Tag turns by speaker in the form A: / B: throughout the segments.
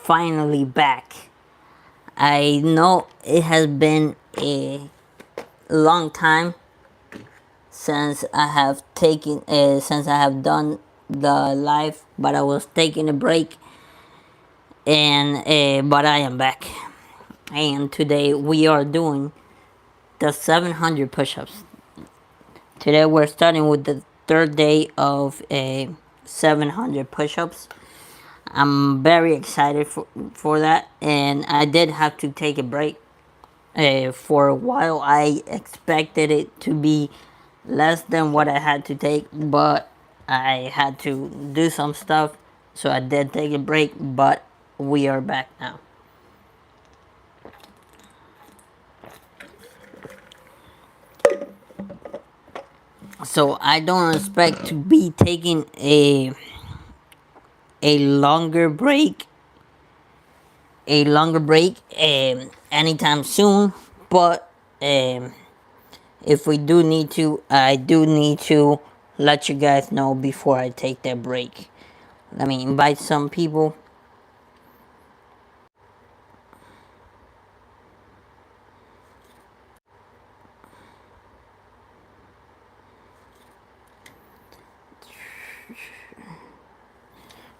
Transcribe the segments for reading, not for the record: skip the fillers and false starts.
A: finally back. I know it has been a long time since I have done the live, but I was taking a break, and but I am back, and today we are doing the 700 push-ups. Today we're starting with the third day of 700 push-ups. I'm very excited for that, and I did have to take a break for a while. I expected it to be less than what I had to take, but I had to do some stuff, so I did take a break, but we are back now. So I don't expect to be taking a longer break anytime soon, but if we do need to, I do need to let you guys know before I take that break. Let me invite some people.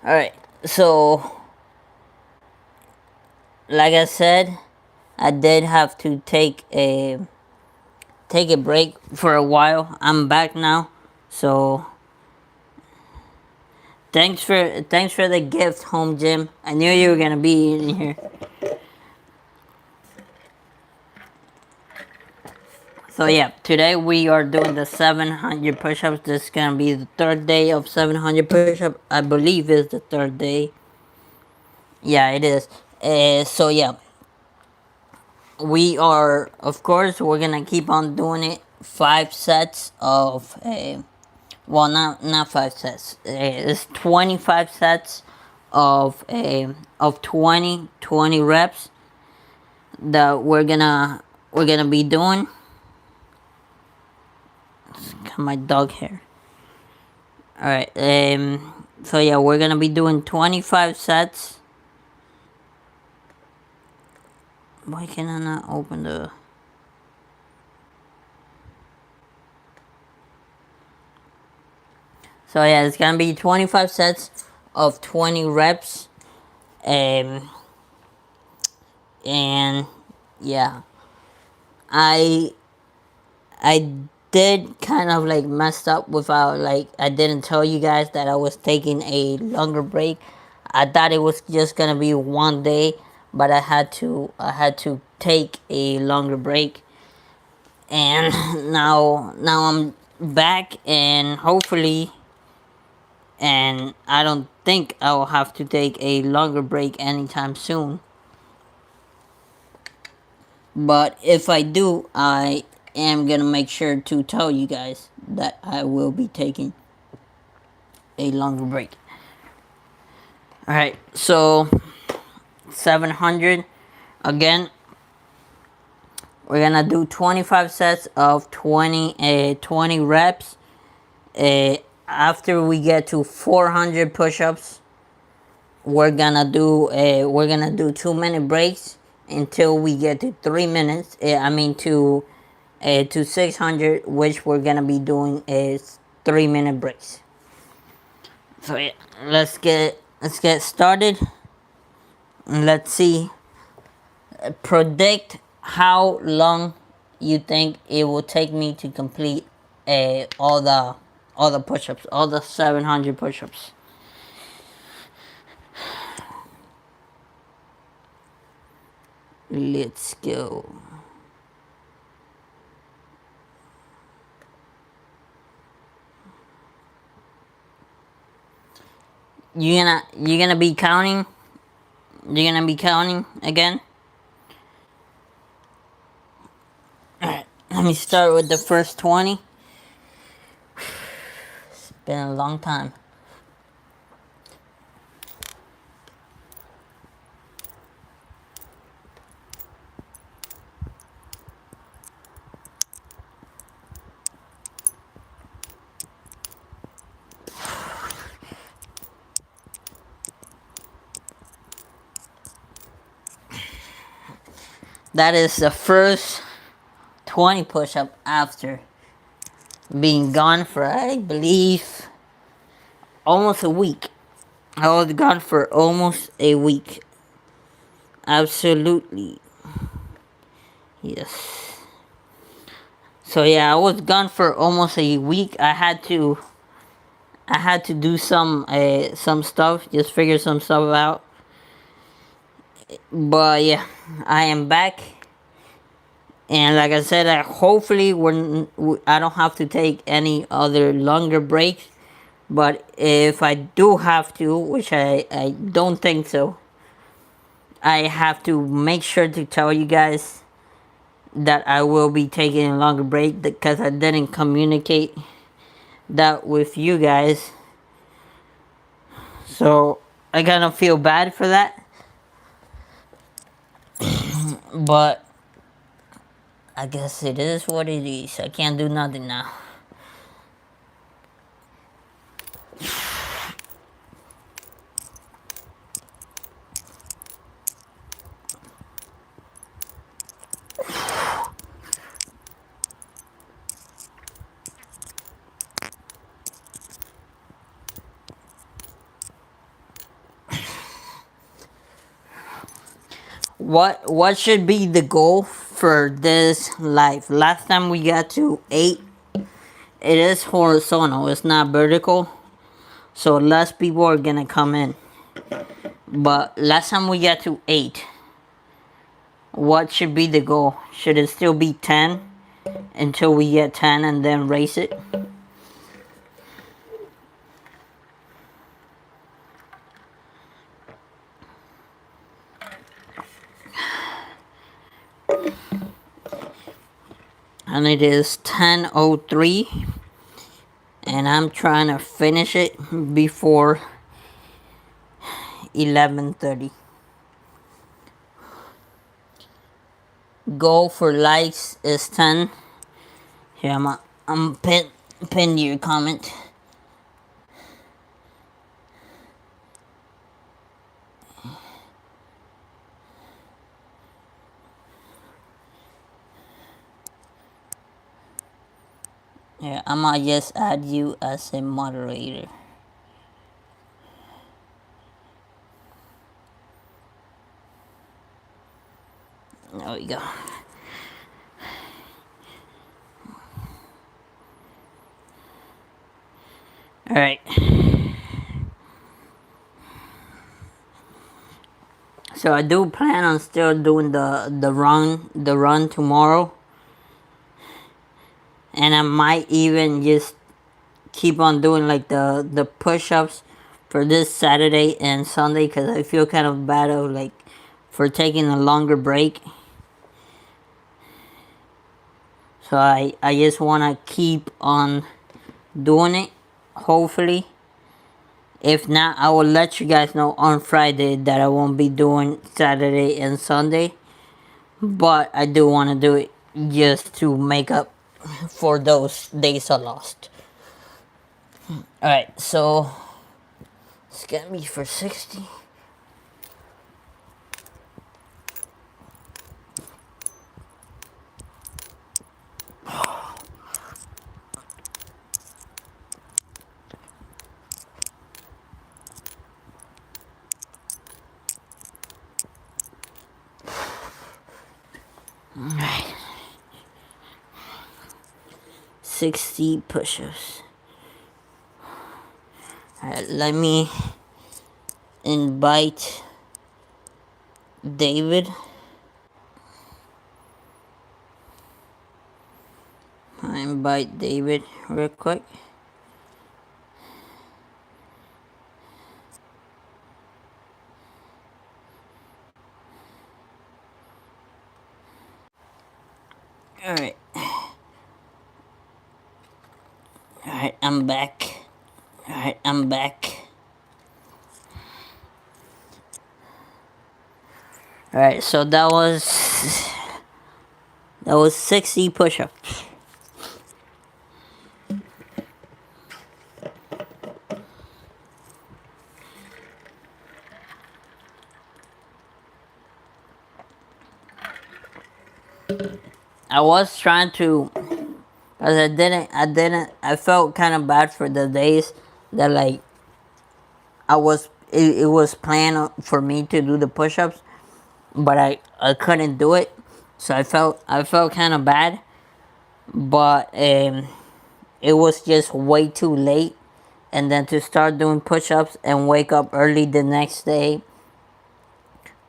A: Alright, so like I said, I did have to take a break for a while. I'm back now, so thanks for the gift, Home Gym. I knew you were gonna be in here. So yeah, today we are doing the 700 push-ups. This is gonna be the third day of 700 push-ups. I believe it's the third day. Yeah, it is. So yeah, we are, of course, we're gonna keep on doing it. 5 sets of well, not 5 sets. It's 25 sets of 20 reps that we're gonna be doing. Got my dog hair. Alright, so yeah, we're gonna be doing 25 sets. Why can I not open the... So yeah, it's gonna be 25 sets of 20 reps. And yeah, I did kind of like messed up without, like, I didn't tell you guys that I was taking a longer break. I thought it was just gonna be one day, but I had to take a longer break, and now I'm back, and hopefully, and I don't think I will have to take a longer break anytime soon. But if I do, I am gonna make sure to tell you guys that I will be taking a longer break. Alright, so 700 again. We're gonna do 25 sets of 20 reps. After we get to 400 push-ups, we're gonna do 2-minute breaks until we get to 3 minutes. To 600, which we're gonna be doing is 3-minute breaks. So yeah, let's get started. Let's see. Predict how long you think it will take me to complete all the push-ups, all the 700 push-ups. Let's go. You gonna be counting? You're gonna be counting again? Alright, let me start with the first 20. It's been a long time. That is the first 20 push-up after being gone for, I believe, almost a week. I was gone for almost a week. Absolutely. Yes. So yeah, I was gone for almost a week. I had to do some stuff, just figure some stuff out. But yeah, I am back. And like I said, hopefully I don't have to take any other longer breaks. But if I do have to, which I don't think so, I have to make sure to tell you guys that I will be taking a longer break because I didn't communicate that with you guys. So I kind of feel bad for that. But I guess it is what it is. I can't do nothing now. What should be the goal for this live? Last time we got to 8. It is horizontal, it's not vertical. So less people are gonna come in. But last time we got to 8. What should be the goal? Should it still be 10 until we get 10 and then raise it? And it is 10:03 and I'm trying to finish it before 11:30. Goal for likes is 10. Here, I'm pin your comment. Yeah, I might just add you as a moderator. There we go. Alright. So I do plan on still doing the run tomorrow. And I might even just keep on doing like the push-ups for this Saturday and Sunday because I feel kind of bad of like for taking a longer break. So I just want to keep on doing it, hopefully. If not, I will let you guys know on Friday that I won't be doing Saturday and Sunday. But I do want to do it just to make up for those days I lost. Alright, so it's gonna be for 60. Alright. 60 push-ups. Alright, let me invite David. I invite David real quick. Alright. Alright, I'm back. Alright, I'm back. Alright, so that was 60 push-ups. I was trying to, cause I felt kind of bad for the days that like it was planned for me to do the push-ups, but I couldn't do it, so I felt kind of bad, but it was just way too late, and then to start doing push-ups and wake up early the next day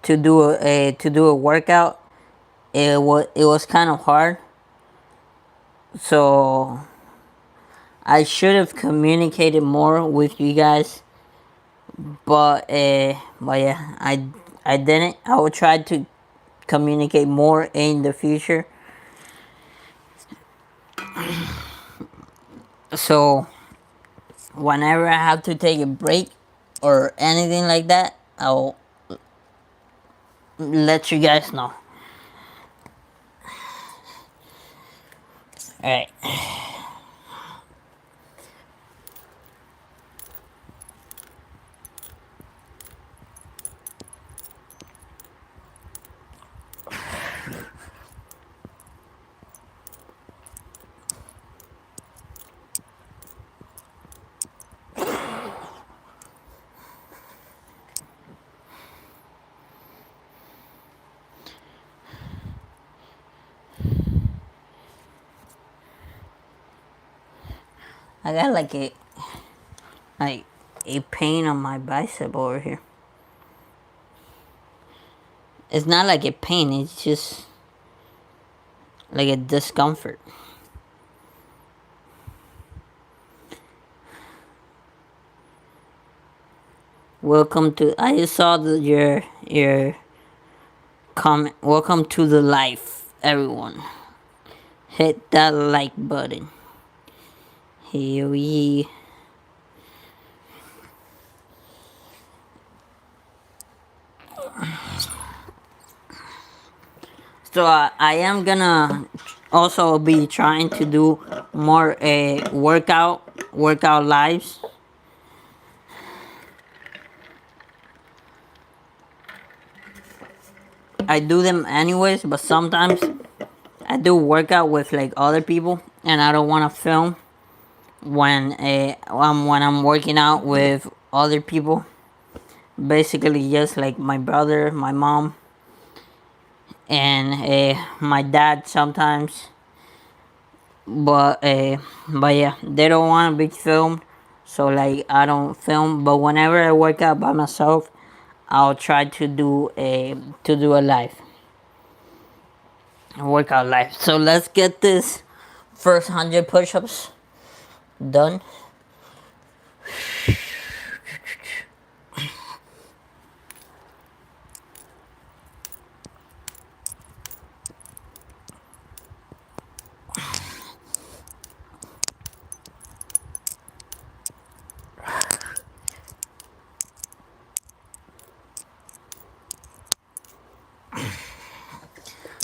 A: to do a workout, it was kind of hard. So I should have communicated more with you guys, but yeah, I didn't. I will try to communicate more in the future. So whenever I have to take a break or anything like that, I'll let you guys know. Alright. I got like a pain on my bicep over here. It's not like a pain, it's just like a discomfort. Welcome to I saw your comment. Welcome to the life, everyone. Hit that like button. Here we So I am gonna also be trying to do more workout lives. I do them anyways, but sometimes I do workout with like other people, and I don't want to film when I'm working out with other people. Basically, just like my brother, my mom, and my dad sometimes. But yeah, they don't want to be filmed, so like I don't film. But whenever I work out by myself, I'll try to do a workout live. So let's get this first 100 push-ups done.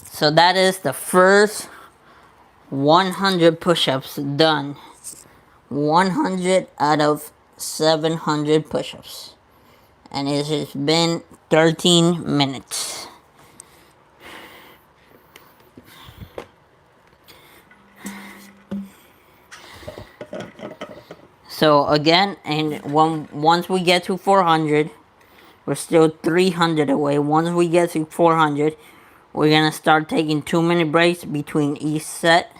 A: So that is the first 100 push-ups done. 100 out of 700 push-ups. And it has been 13 minutes. So again, and once we get to 400, we're still 300 away. Once we get to 400, we're gonna start taking 2-minute breaks between each set.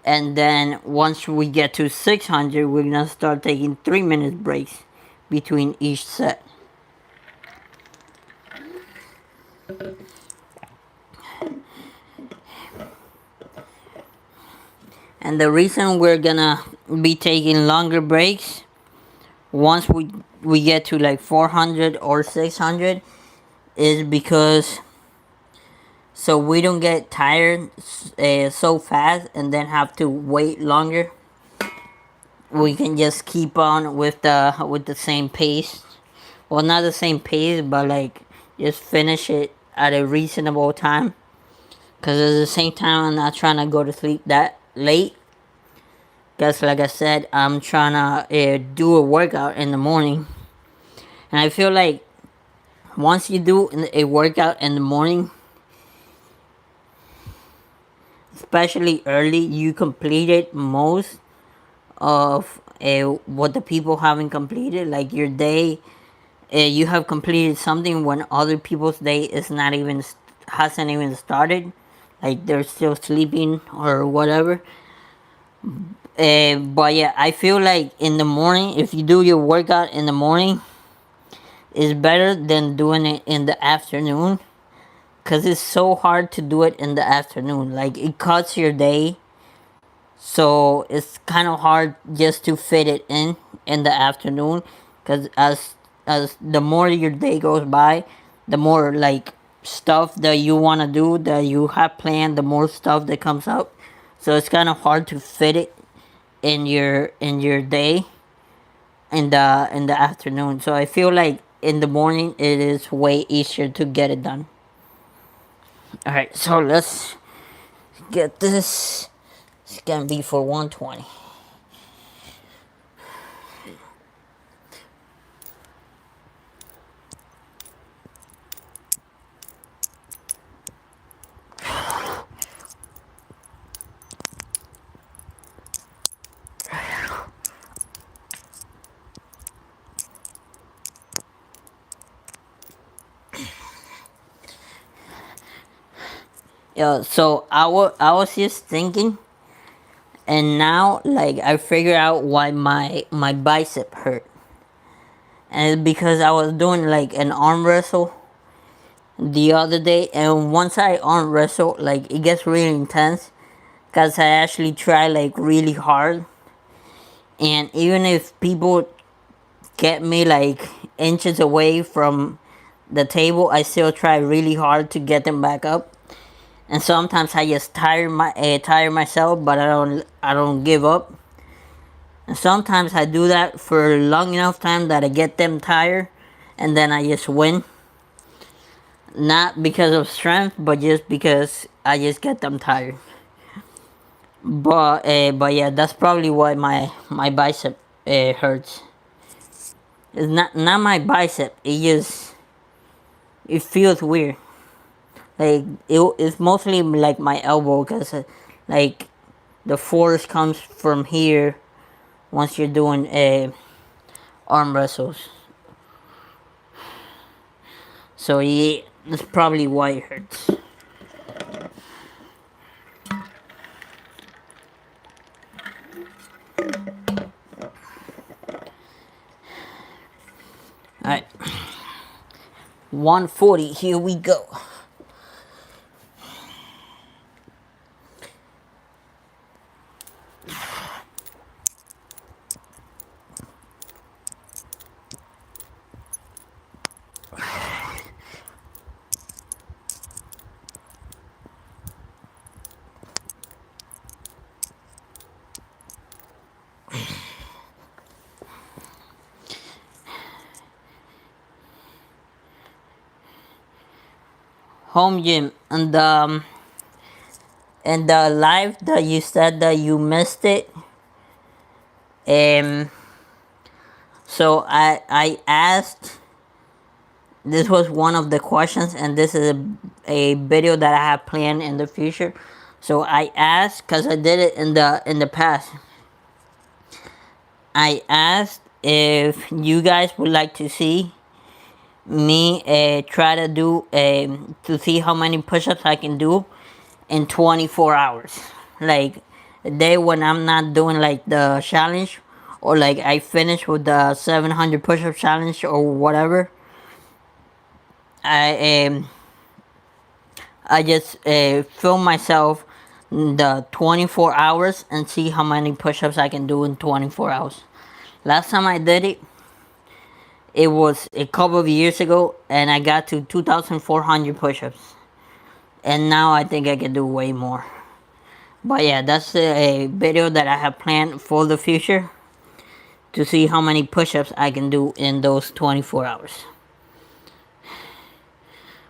A: And then once we get to 600, we're gonna start taking 3-minute breaks between each set. And the reason we're gonna be taking longer breaks once we get to like 400 or 600 is because so we don't get tired so fast and then have to wait longer. We can just keep on with the same pace. Well, not the same pace, but like just finish it at a reasonable time. Cause at the same time, I'm not trying to go to sleep that late. Cause like I said, I'm trying to do a workout in the morning, and I feel like once you do a workout in the morning, especially early, you completed most of what the people haven't completed. Like your day, you have completed something when other people's day is not even hasn't even started. Like they're still sleeping or whatever. But yeah, I feel like in the morning, if you do your workout in the morning, is better than doing it in the afternoon. Cause it's so hard to do it in the afternoon. Like it cuts your day, so it's kind of hard just to fit it in the afternoon. Cause as the more your day goes by, the more like stuff that you want to do that you have planned, the more stuff that comes up. So it's kind of hard to fit it in your day in the afternoon. So I feel like in the morning it is way easier to get it done. All right, so let's get this. It's gonna be for 120. Yeah, so I was just thinking, and now like I figured out why my bicep hurt, and it's because I was doing like an arm wrestle the other day, and once I arm wrestle, like it gets really intense, cause I actually try like really hard, and even if people get me like inches away from the table, I still try really hard to get them back up. And sometimes I just tire myself, but I don't give up. And sometimes I do that for long enough time that I get them tired, and then I just win. Not because of strength, but just because I just get them tired. But yeah, that's probably why my bicep hurts. It's not my bicep. It feels weird. Like it's mostly like my elbow, cause like the force comes from here once you're doing arm wrestles. So yeah, that's probably why it hurts. Alright, 140. Here we go. Home gym and the live that you said that you missed it. Um. So I asked. This was one of the questions, and this is a video that I have planned in the future. So I asked, cause I did it in the past. I asked if you guys would like to see me try to do to see how many push-ups I can do in 24 hours. Like the day when I'm not doing like the challenge, or like I finish with the 700 push-up challenge or whatever. I I just film myself the 24 hours and see how many push-ups I can do in 24 hours. Last time I did it, it was a couple of years ago, and I got to 2,400 push-ups. And now I think I can do way more. But yeah, that's a video that I have planned for the future to see how many push-ups I can do in those 24 hours.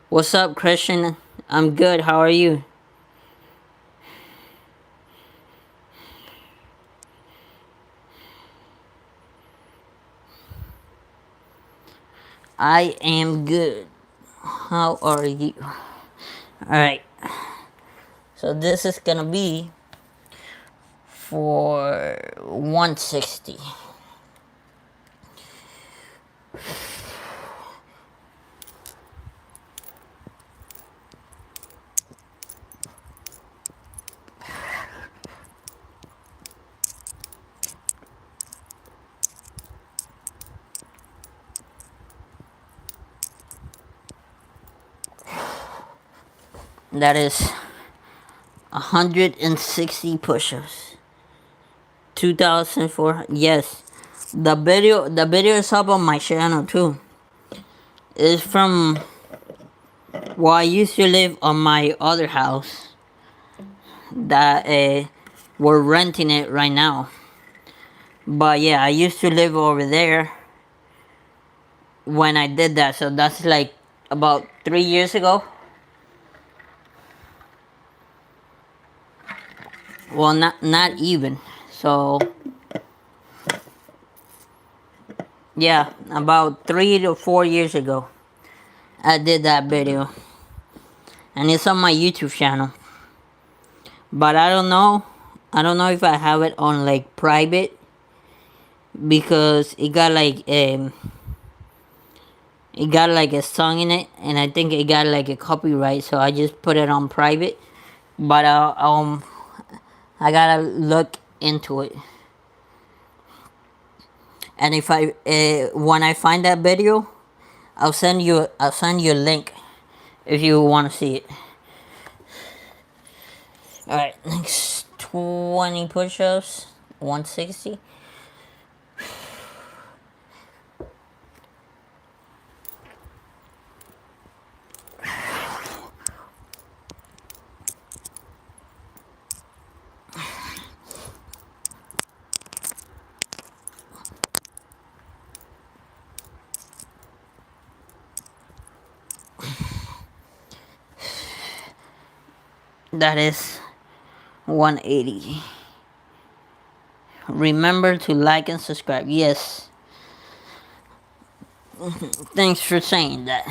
A: What's up, Christian? I'm good. How are you? I am good. How are you? Alright. So this is gonna be for 160. That is 160 push-ups. 2,400. Yes, the video is up on my channel too. It's from, well, I used to live on my other house that we're renting it right now. But yeah, I used to live over there when I did that, so that's like about 3 years ago. Well, not even. So yeah, about 3 to 4 years ago, I did that video, and it's on my YouTube channel. But I don't know. I don't know if I have it on like private, because it got like a song in it, and I think it got like a copyright, so I just put it on private. But I gotta look into it. And if I when I find that video, I'll send you a link if you want to see it. All right, next 20 push-ups, 160. That is 180. Remember to like and subscribe. Yes. Thanks for saying that.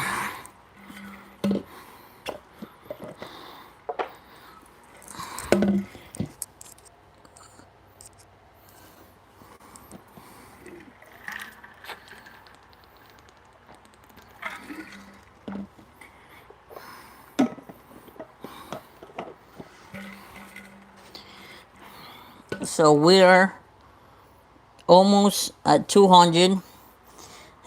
A: So we're almost at 200,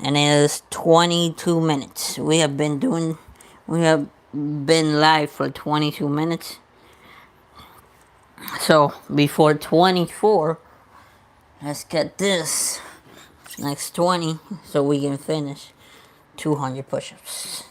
A: and it is 22 minutes. We have been live for 22 minutes. So before 24, let's get this next 20 so we can finish 200 push-ups.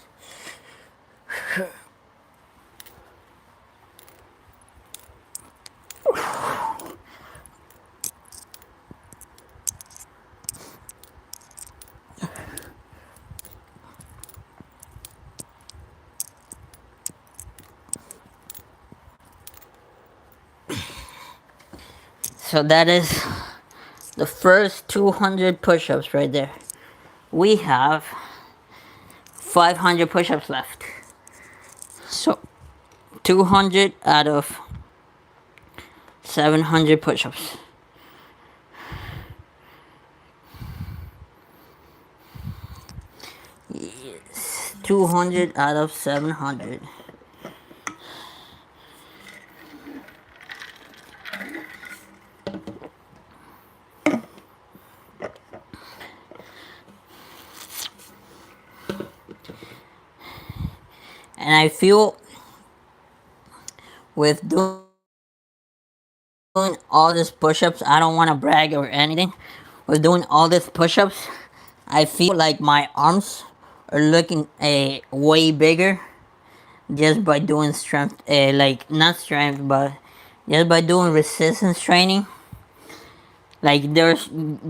A: So that is the first 200 push-ups right there. We have 500 push-ups left. So 200 out of 700 push-ups. Yes, 200 out of 700. And I feel with doing all these push-ups, I don't want to brag or anything. With doing all these push-ups, I feel like my arms are looking way bigger just by doing strength, like not strength, but just by doing resistance training. Like they're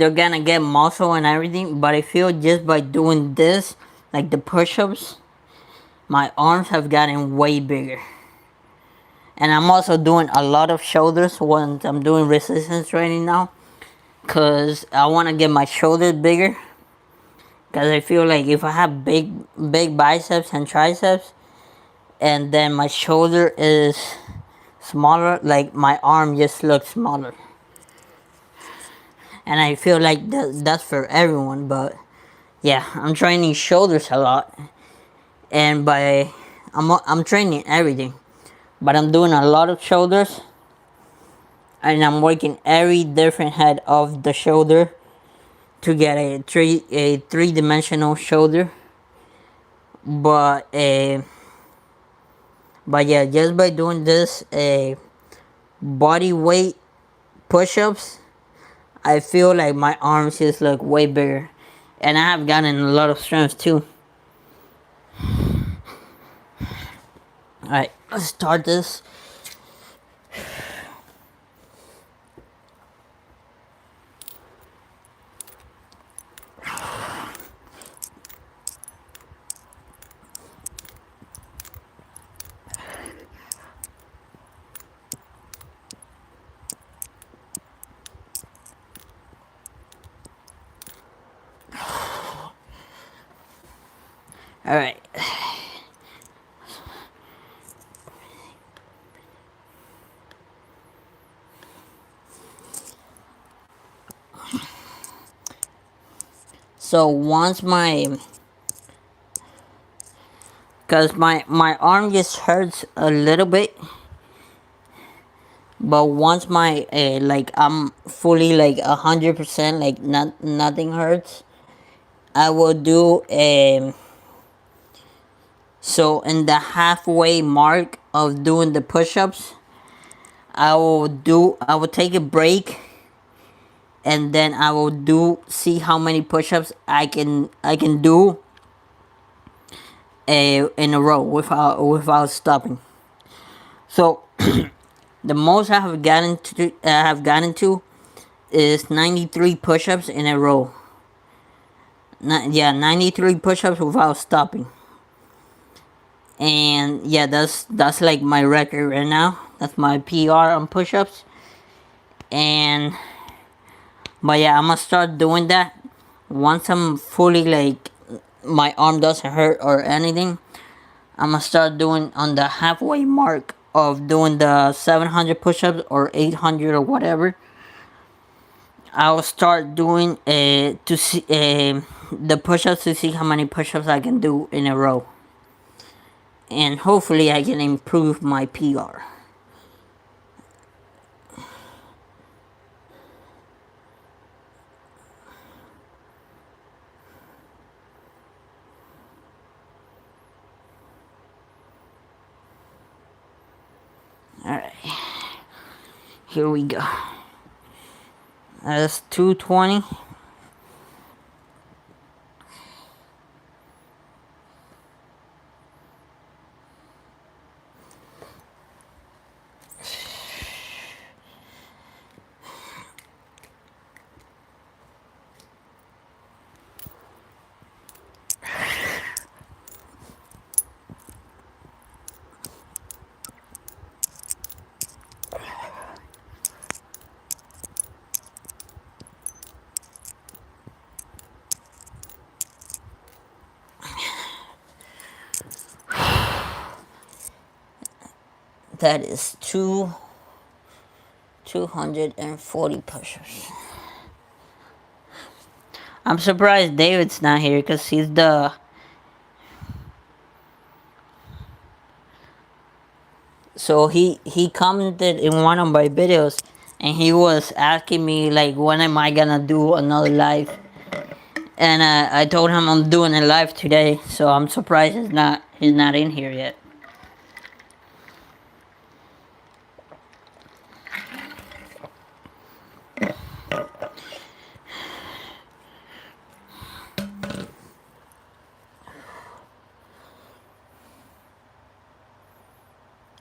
A: gonna get muscle and everything, but I feel just by doing this, like the push-ups, my arms have gotten way bigger. And I'm also doing a lot of shoulders when I'm doing resistance training now, because I want to get my shoulders bigger. Because I feel like if I have big biceps and triceps, and then my shoulder is smaller, like my arm just looks smaller. And I feel like that's for everyone, but yeah, I'm training shoulders a lot, and I'm training everything, but I'm doing a lot of shoulders, and I'm working every different head of the shoulder to get a three-dimensional shoulder. But yeah, just by doing this body weight push-ups, I feel like my arms just look way bigger, and I have gotten a lot of strength too. Alright, let's start this. Alright. So once because my arm just hurts a little bit, but once my like I'm fully like 100%, like nothing hurts, I will do so in the halfway mark of doing the push-ups, I will take a break, and then I will see how many push-ups I can do in a row without stopping. So the most I have gotten to is 93 push-ups in a row. Yeah, 93 push-ups without stopping. And yeah, that's like my record right now. That's my PR on push-ups. And but yeah, I'm gonna start doing that once I'm fully like my arm doesn't hurt or anything. I'm gonna start doing on the halfway mark of doing the 700 push-ups or 800 or whatever. I'll start doing to see the push-ups to see how many push-ups I can do in a row, and hopefully I can improve my PR. All right, here we go. That's 220. That is 240 push-ups. I'm surprised David's not here because he's the. So he commented in one of my videos, and he was asking me like, when am I gonna do another live? And I told him I'm doing a live today, so I'm surprised he's not in here yet.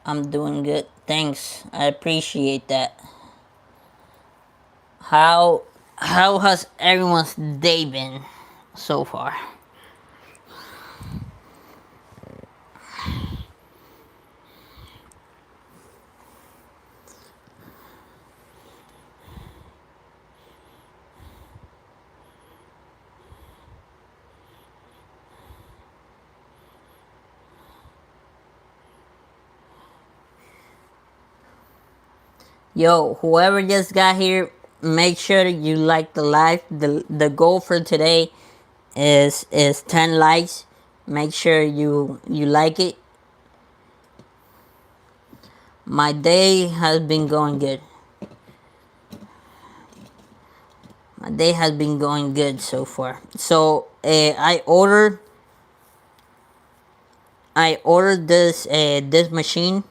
A: I'm doing good. Thanks. I appreciate that. How has everyone's day been so far? Yo, whoever just got here, make sure you like the live. The goal for today is 10 likes. Make sure you like it. My day has been going good. My day has been going good so far. So I ordered this machine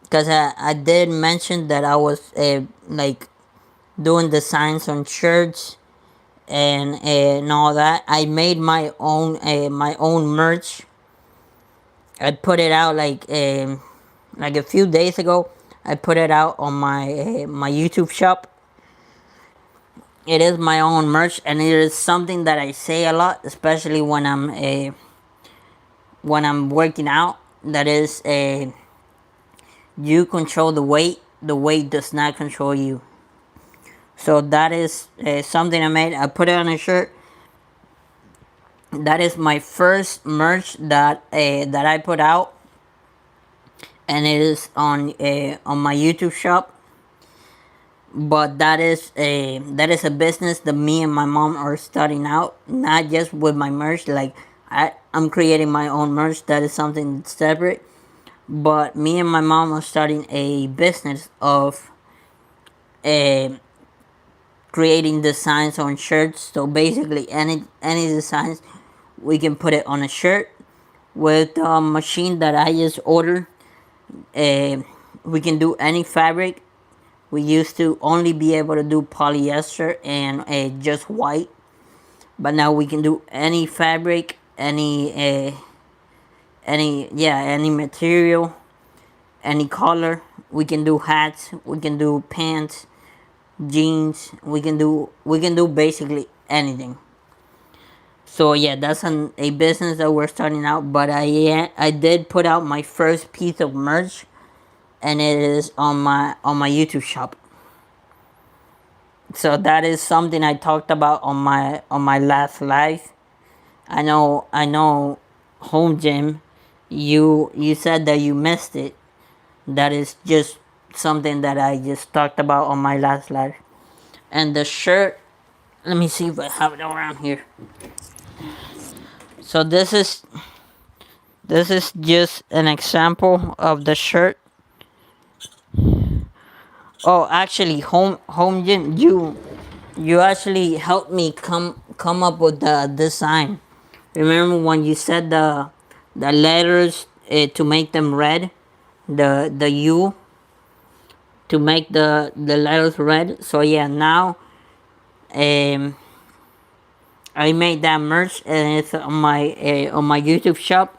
A: because I did mention that I was like doing designs on shirts and all that. I made my own merch. I put it out like a few days ago. I put it out on my YouTube shop. It is my own merch, and it is something that I say a lot, especially when I'm working out. That is you control the weight. The weight does not control you. So that is something I made. I put it on a shirt. That is my first merch that I put out, and it is on my YouTube shop. But that is a business that me and my mom are starting out. Not just with my merch. Like I'm creating my own merch. That is something separate. But me and my mom are starting a business of uh, creating designs on shirts. So basically, any designs we can put it on a shirt with a machine that I just ordered. Uh, we can do any fabric. We used to only be able to do polyester and just white, but now we can do any fabric, any material, any color. We can do hats. We can do pants, jeans. We can do basically anything. So yeah, that's a business that we're starting out. But I did put out my first piece of merch, and it is on my YouTube shop. So that is something I talked about on my last live. I know, home gym. You said that you missed it. That is just something that I just talked about on my last live. And the shirt, let me see if I have it around here. So this is just an example of the shirt. Oh, actually, home gym, you actually helped me come up with the design. Remember when you said the letters to make them red, the U to make the letters red. So yeah, now um I made that merch, and it's on my YouTube shop.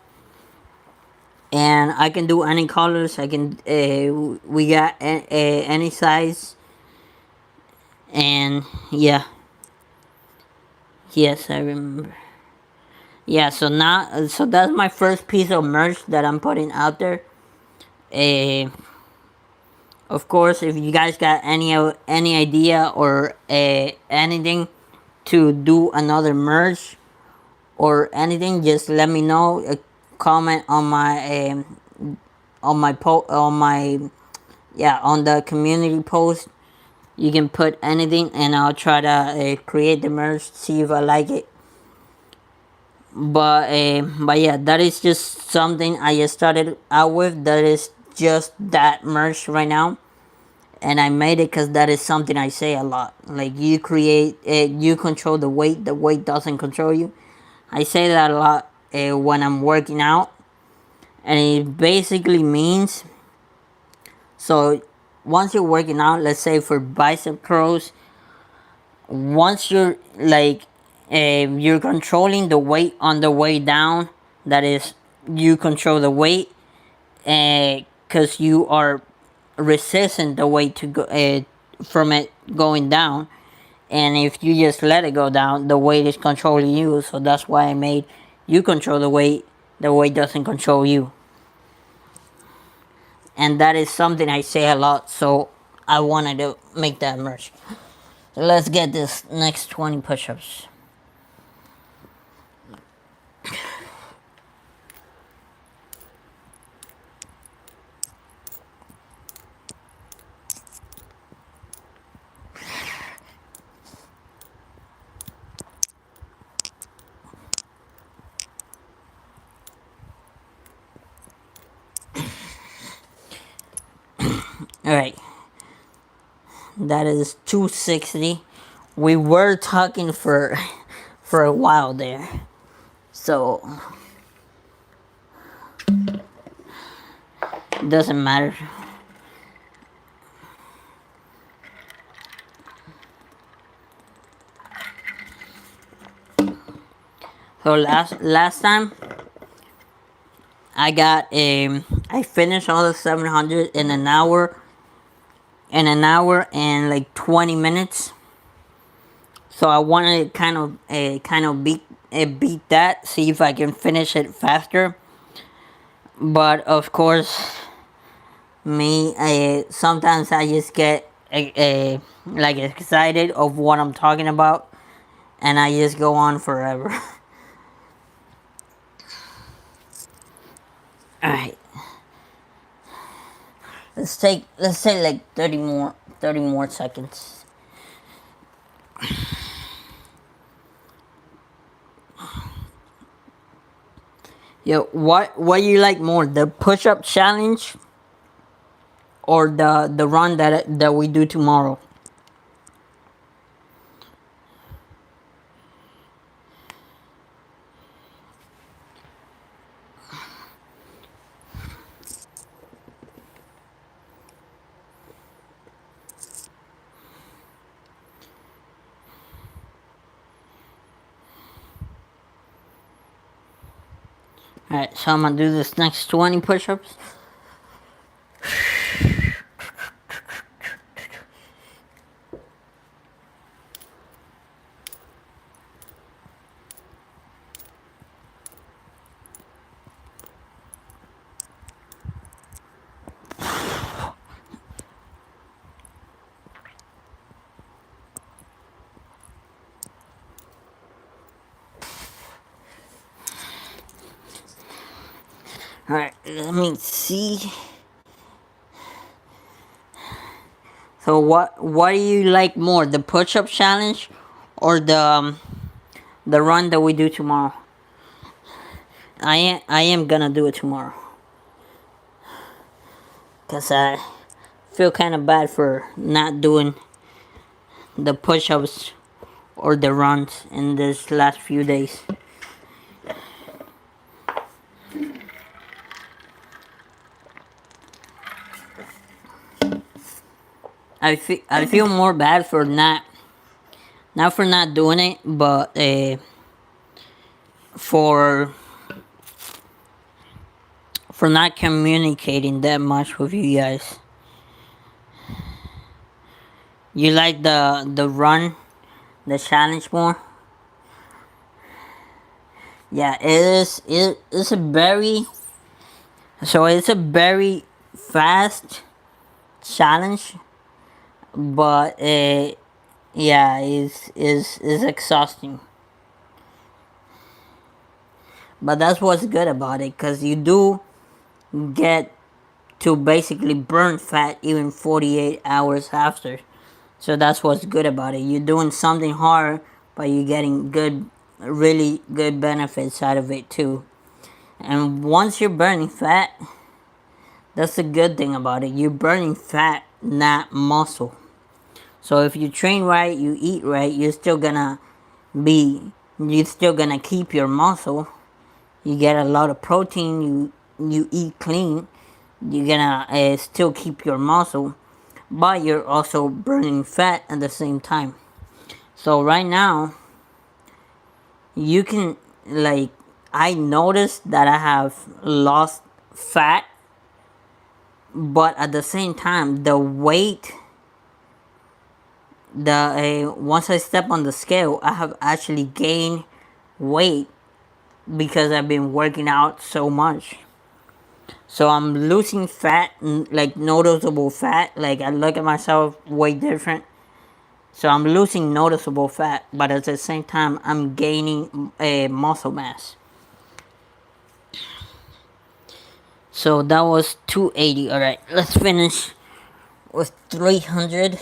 A: And I can do any colors. I can we got any size. And yeah, yes, I remember. Yeah, so that's my first piece of merch that I'm putting out there. Uh, of course, if you guys got any idea or anything to do another merch or anything, just let me know. Comment on my on the community post. You can put anything, and I'll try to create the merch. See if I like it. But yeah, that is just something I just started out with. That is just that merch right now, and I made it because that is something I say a lot. Like you create it, you control the weight. The weight doesn't control you. I say that a lot when I'm working out, and it basically means so once you're working out, let's say for bicep curls, once you're controlling the weight on the way down. That is, you control the weight because you are resisting the weight to go from it going down. And if you just let it go down, the weight is controlling you. So that's why I made you control the weight. The weight doesn't control you. And that is something I say a lot. So I wanted to make that merch. So let's get this next 20 push-ups. All right, that is 260. We were talking for for a while there, so it doesn't matter. So last time I finished all the 700 in an hour and like 20 minutes. So I wanted to kind of beat that, see if I can finish it faster. But of course, me sometimes I just get like excited of what I'm talking about, and I just go on forever. All right, let's say like 30 more seconds. Yo, what do you like more, the push up challenge or the run that we do tomorrow? All right, so I'm gonna do this next 20 push-ups. All right, let me see. So what do you like more, the push-up challenge or the run that we do tomorrow? I am gonna do it tomorrow because I feel kind of bad for not doing the push-ups or the runs in this last few days. I feel more bad for not for not doing it, but for for not communicating that much with you guys. You like the run, the challenge more? Yeah, it is. It's a very it's a very fast challenge, but yeah, is exhausting. But that's what's good about it, cause you do get to basically burn fat even 48 hours after. So that's what's good about it. You're doing something hard, but you're getting really good benefits out of it too. And once you're burning fat, that's the good thing about it. You're burning fat, not muscle. So if you train right, you eat right, you're still gonna keep your muscle. You get a lot of protein. You eat clean. You're gonna still keep your muscle, but you're also burning fat at the same time. So right now, you can like I noticed that I have lost fat, but at the same time, the weight, the once I step on the scale, I have actually gained weight because I've been working out so much. So I'm losing fat, like noticeable fat. Like I look at myself way different. So I'm losing noticeable fat, but at the same time, I'm gaining a muscle mass. So that was 280. All right, let's finish with 300.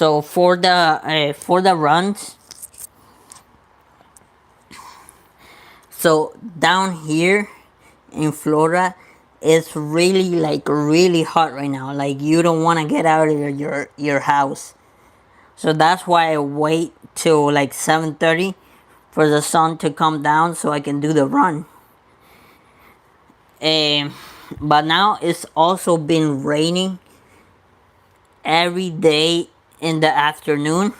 A: So for the runs, so down here in Florida, it's really like really hot right now. Like you don't want to get out of your house. So that's why I wait till like 7:30 for the sun to come down so I can do the run. Um, but now it's also been raining every day in the afternoon.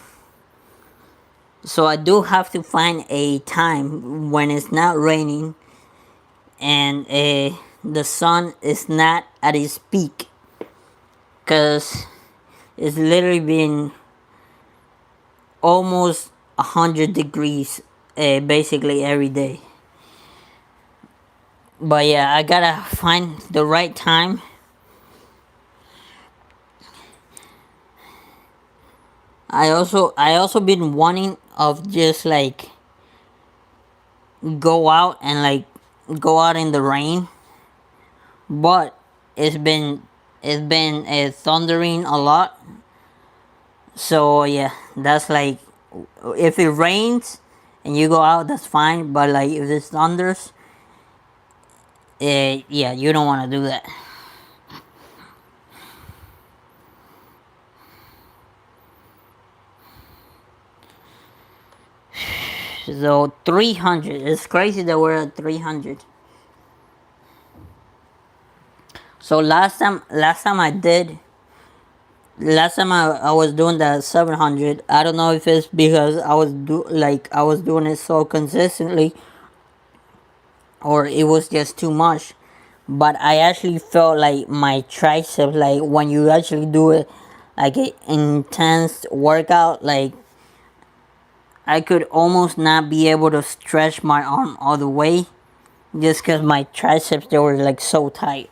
A: So I do have to find a time when it's not raining and the sun is not at its peak, because it's literally been almost 100 degrees basically every day. But yeah, I gotta find the right time. I also been wanting of just like go out and like go out in the rain, but it's been thundering a lot. So yeah, that's like, if it rains and you go out, that's fine. But like if it thunders, yeah, you don't want to do that. So 300. It's crazy that we're at 300. So last time I was doing that 700. I don't know if it's because I was doing it so consistently, or it was just too much. But I actually felt like my triceps, like when you actually do it, like an intense workout, like I could almost not be able to stretch my arm all the way, just because my triceps, they were like so tight.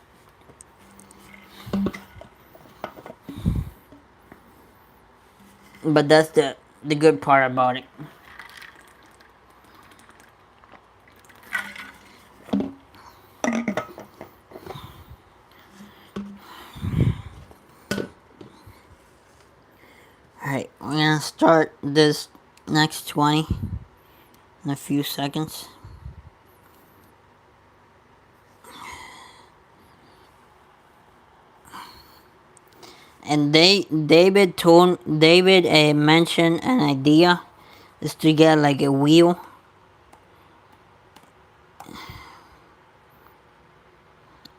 A: But that's the good part about it. Alright, we're gonna start this next 20 in a few seconds. And David mentioned an idea is to get like a wheel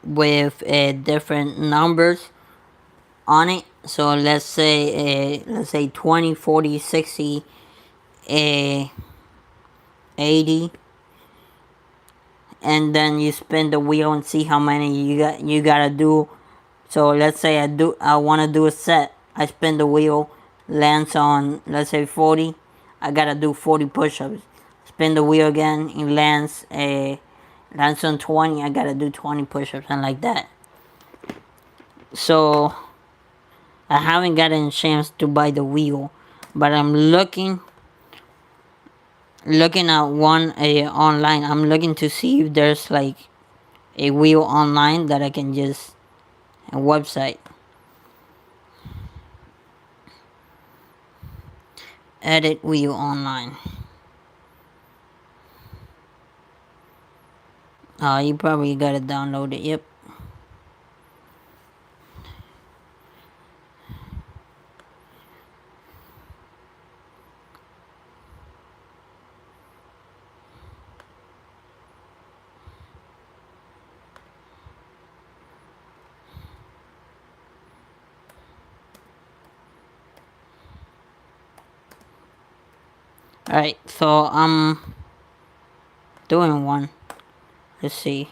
A: with different numbers on it. So let's say 20, 40, 60, 80, and then you spin the wheel and see how many you gotta do. So let's say I want to do a set. I spin the wheel, lands on, let's say 40. I gotta do 40 push-ups. Spin the wheel again, it lands on 20. I gotta do 20 push-ups, and like that. So I haven't gotten a chance to buy the wheel, but I'm looking at one online. I'm looking to see if there's like a wheel online that I can just a website. Edit wheel online. You probably gotta download it. Yep. Alright, so I'm doing one. Let's see.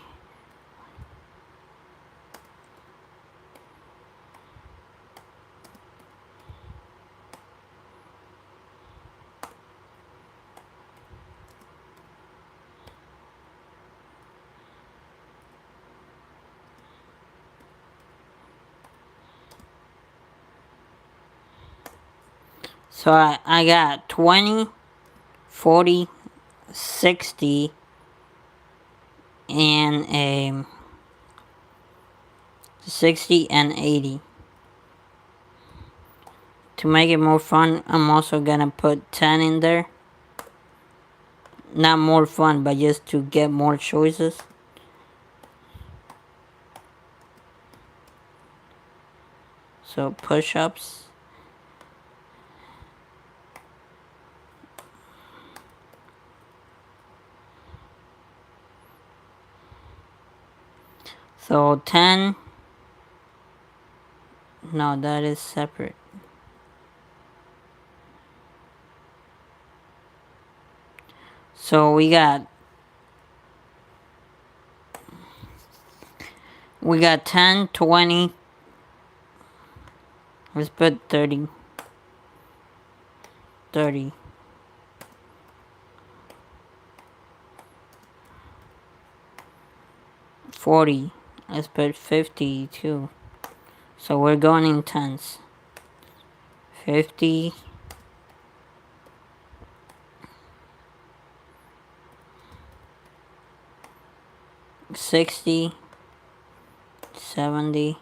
A: So I got 20, 40, 60, and 60 and 80 to make it more fun, I'm also gonna put 10 in there. Not more fun, but just to get more choices. So push-ups. So 10. No, that is separate. So we got 10, 20. Let's put 30. 30. 40. Let's put 50 too. So we're going in tens. 50. 60. 70.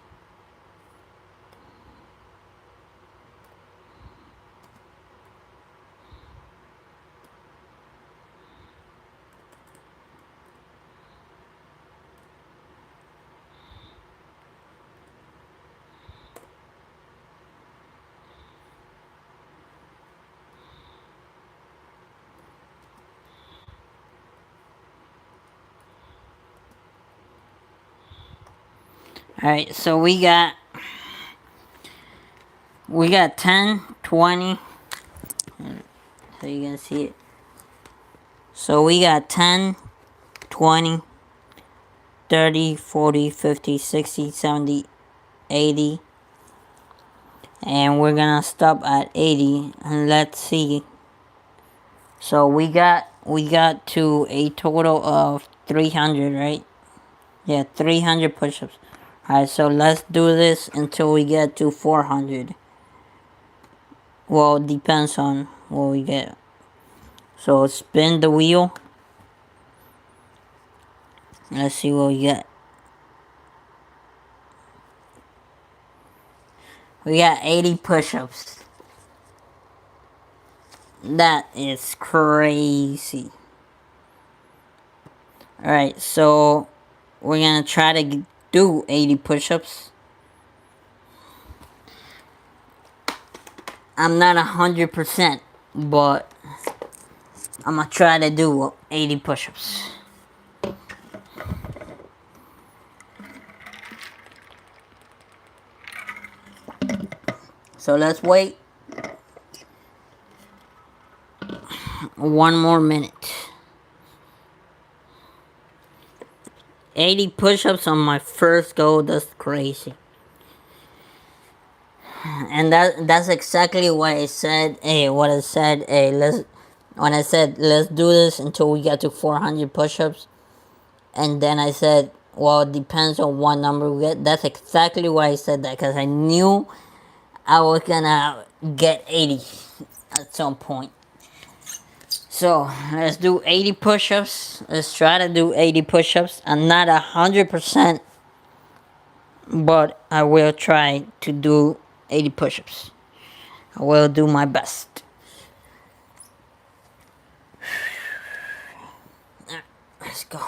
A: 'Alright, so we got 10, 20. So you can see it. So we got 10, 20, 30, 40, 50, 60, 70, 80. And we're gonna stop at 80 and let's see. So we got to a total of 300, right? Yeah, 300 push-ups. Alright, so let's do this until we get to 400. Well, it depends on what we get. So spin the wheel. Let's see what we get. We got 80 push-ups. That is crazy. Alright, so we're gonna try to do 80 push-ups. I'm not 100%, but I'm gonna try to do 80 push-ups. So let's wait 1 more minute. 80 push-ups on my first go, that's crazy. And that's exactly what I said. When I said let's do this until we get to 400 push-ups, and then I said, well, it depends on what number we get. That's exactly why I said that, because I knew I was gonna get 80 at some point. So let's do 80 push-ups. Let's try to do 80 push-ups. I'm not 100%, but I will try to do 80 push-ups. I will do my best. Let's go.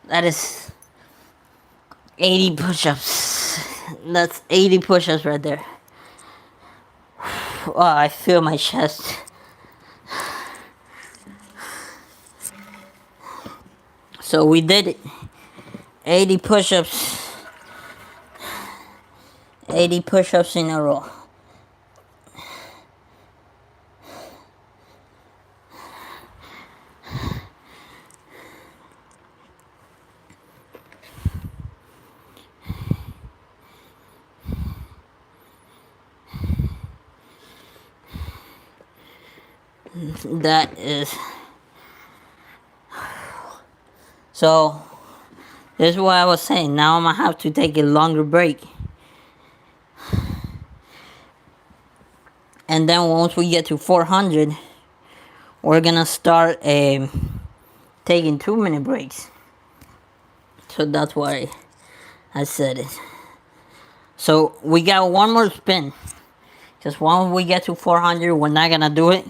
A: That is 80 push-ups. That's 80 push-ups right there. Oh, I feel my chest. So we did it. 80 push-ups. 80 push-ups in a row. That is... So, this is what I was saying. Now I'm gonna have to take a longer break. And then once we get to 400, we're gonna start taking 2-minute breaks. So that's why I said it. So we got one more spin. Just once we get to 400, we're not gonna do it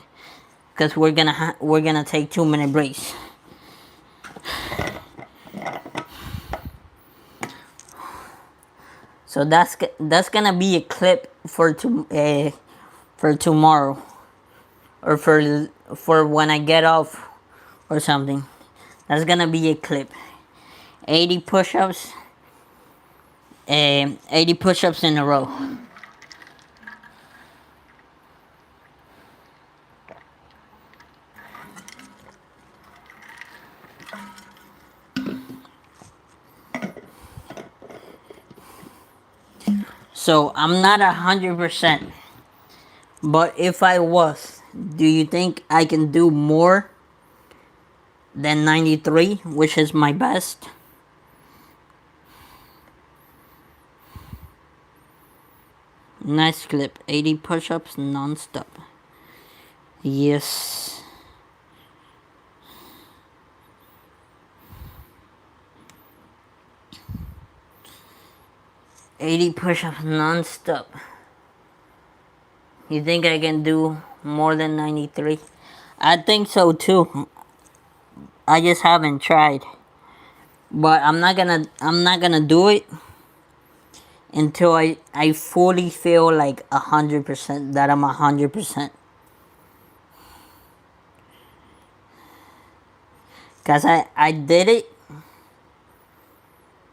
A: because we're gonna take 2-minute breaks. So that's gonna be a clip for tomorrow, or for when I get off or something. That's gonna be a clip. 80 push-ups. 80 push-ups in a row. So I'm not 100%, but if I was, do you think I can do more than 93, which is my best? Nice clip. 80 push-ups non-stop. Yes. $80 push-ups non-stop. You think I can do more than 93? I think so too. I just haven't tried. But I'm not gonna do it until I fully feel like 100%, that I'm 100%. Cause I did it,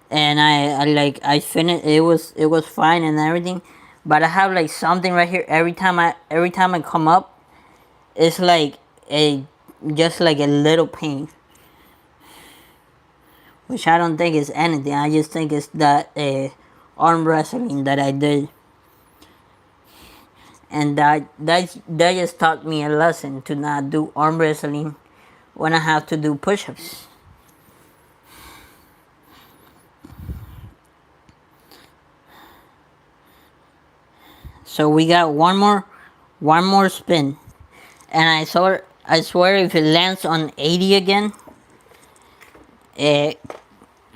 A: and I finished. It was fine and everything, but I have like something right here. Every time I come up, it's like just like a little pain, which I don't think is anything. I just think it's that arm wrestling that I did, and that just taught me a lesson to not do arm wrestling when I have to do push-ups. So we got one more spin, and I swear if it lands on 80 again,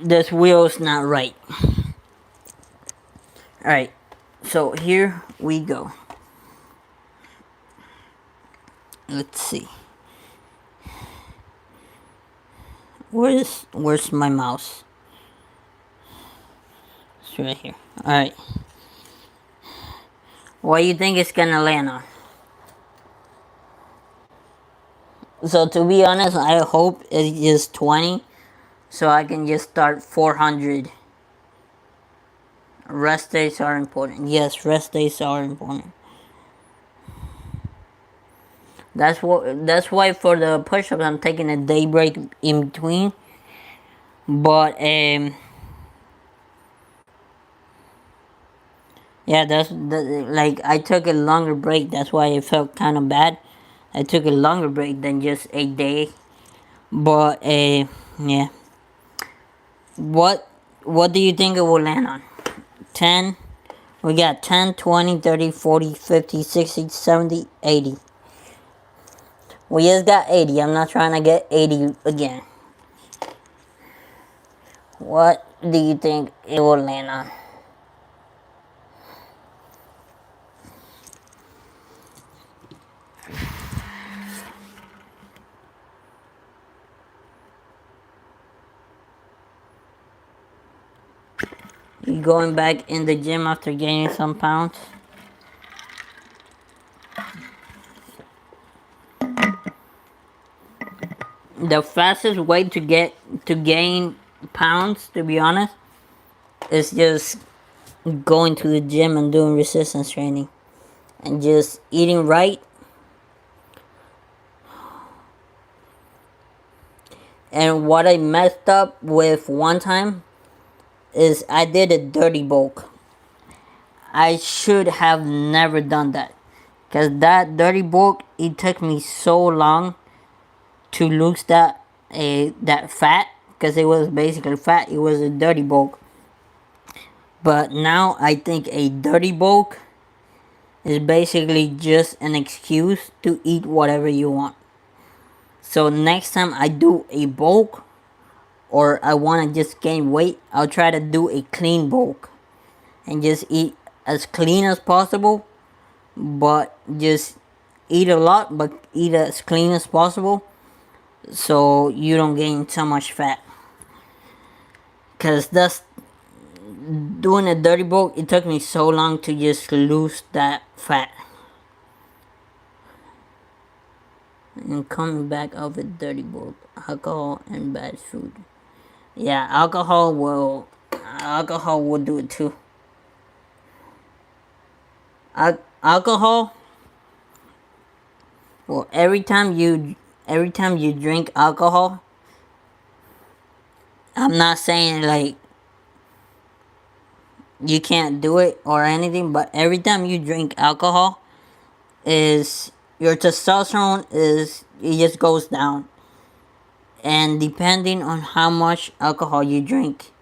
A: this wheel's not right. All right, so here we go. Let's see. Where's my mouse? It's right here. All right. What do you think it's gonna land on? So to be honest, I hope it is 20, so I can just start 400. Rest days are important. Yes, rest days are important. That's why for the push-ups I'm taking a day break in between. But yeah, like I took a longer break. That's why it felt kind of bad. I took a longer break than just a day. But yeah. What do you think it will land on? 10. We got 10, 20, 30, 40, 50, 60, 70, 80. We just got 80. I'm not trying to get 80 again. What do you think it will land on? You going back in the gym after gaining some pounds? The fastest way to gain pounds, to be honest, is just going to the gym and doing resistance training and just eating right. And what I messed up with one time is I did a dirty bulk. I should have never done that, because that dirty bulk, it took me so long to lose that fat, because it was basically fat. It was a dirty bulk. But now I think a dirty bulk is basically just an excuse to eat whatever you want. So next time I do a bulk, or I want to just gain weight, I'll try to do a clean bulk and just eat as clean as possible, but just eat a lot, but eat as clean as possible, so you don't gain so much fat. Because that's doing a dirty bulk, it took me so long to just lose that fat. And coming back of a dirty bulk, alcohol and bad food. Yeah, alcohol will do it too. Alcohol, well, every time you drink alcohol, I'm not saying like you can't do it or anything, but every time you drink alcohol, is your testosterone it just goes down. And depending on how much alcohol you drink,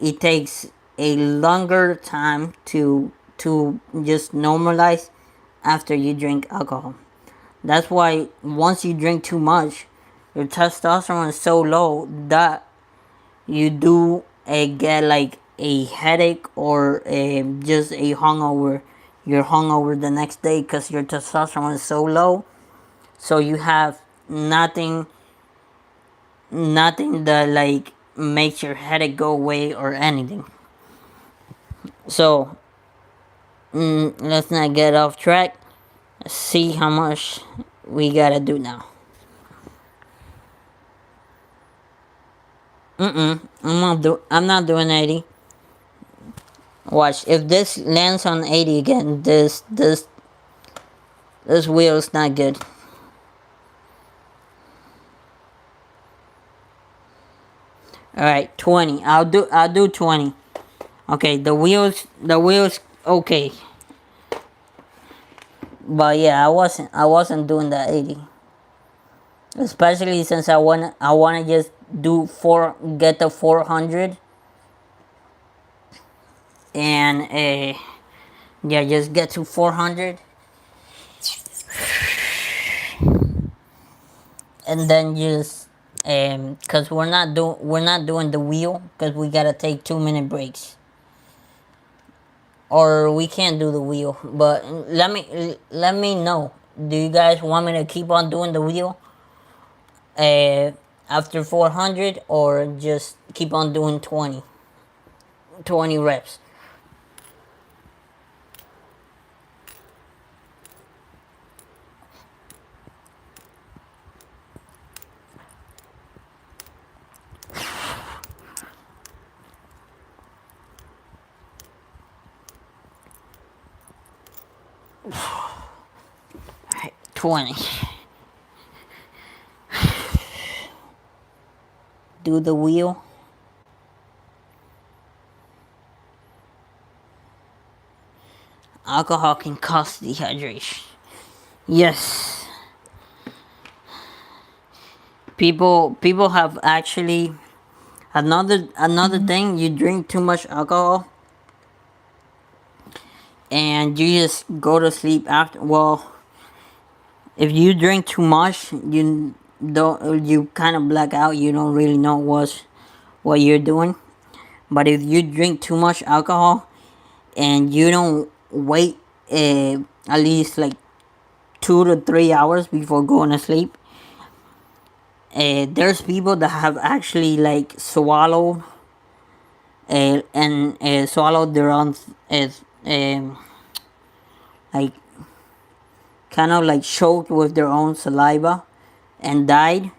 A: it takes a longer time to just normalize after you drink alcohol. That's why once you drink too much, your testosterone is so low that you do get like a headache or just a hungover. You're hungover the next day because your testosterone is so low. So you have nothing that like makes your headache go away or anything. So let's not get off track. Let's see how much we gotta do now. I'm not doing 80. Watch, if this lands on 80 again, this wheel is not good. All right, 20. I'll do 20. Okay, the wheels okay. But yeah, I wasn't doing that 80. Especially since I wanna just get the 400 and yeah, just get to 400 and then just because we're not doing the wheel, because we gotta take 2-minute breaks, or we can't do the wheel. But let me know, do you guys want me to keep on doing the wheel after 400, or just keep on doing 20 reps? Alright, 20. Do the wheel. Alcohol can cause dehydration. Yes. People have actually another thing, you drink too much alcohol and you just go to sleep after. Well, if you drink too much, you kind of black out, you don't really know what you're doing. But if you drink too much alcohol and you don't wait at least like 2 to 3 hours before going to sleep, there's people that have actually like swallowed and swallowed their own, um, like kind of like choked with their own saliva and died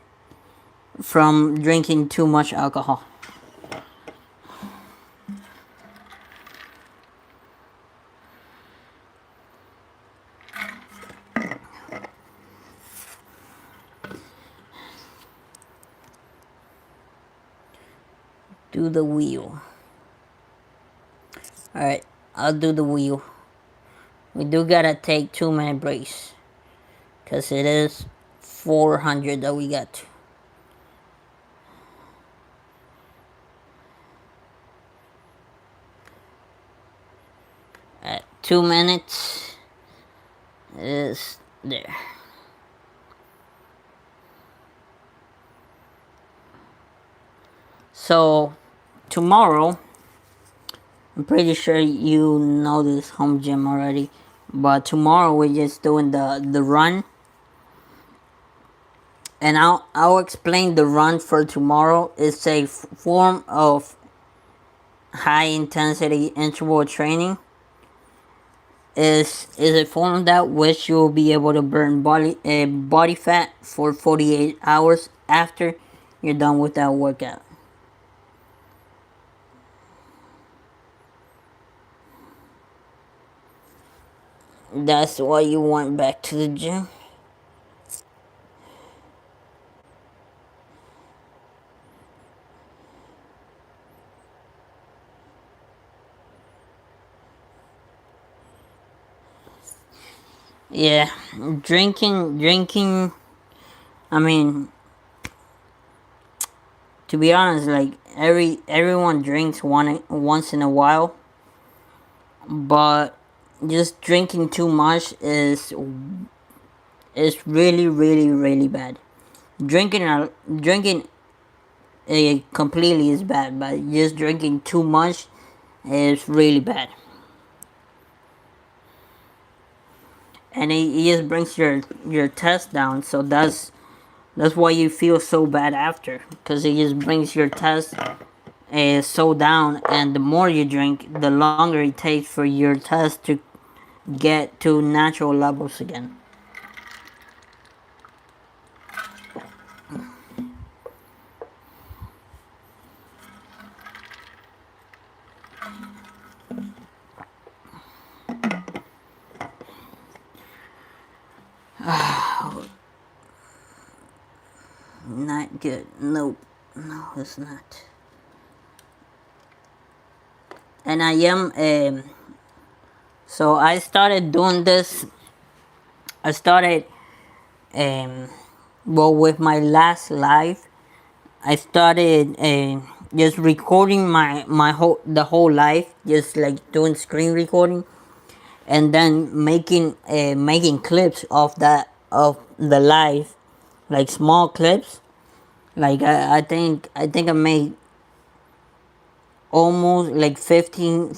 A: from drinking too much alcohol. Do the wheel. Alright, I'll do the wheel. We do gotta take 2 minute breaks. Because it is 400 that we got. At 2 minutes is there. So tomorrow, I'm pretty sure you know this home gym already, but tomorrow we're just doing the run, and I'll explain the run for tomorrow. It's a form of high intensity interval training. Is a form of that which you'll be able to burn body fat for 48 hours after you're done with that workout. That's why you went back to the gym. Yeah, drinking. I mean, to be honest, like everyone drinks once in a while, but just drinking too much is really really bad. Drinking completely is bad, but just drinking too much is really bad. And it just brings your test down, so that's why you feel so bad after, because it just brings your test so down, and the more you drink, the longer it takes for your test to get to natural levels again. Not good. Nope. No, it's not. And I am. So I started doing this. I started. Um, well, with my last live, I started just recording my whole life, just like doing screen recording, and then making clips of the live, like small clips. Like I think I made almost like 15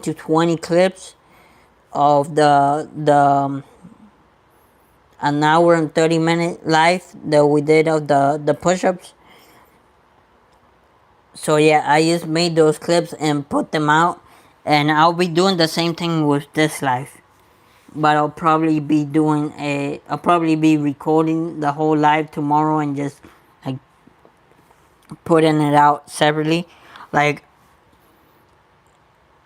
A: to 20 clips of the an hour and 30 minute live that we did of the push-ups. So yeah, I just made those clips and put them out, and I'll be doing the same thing with this live. But I'll probably be recording the whole live tomorrow and just like putting it out separately. Like,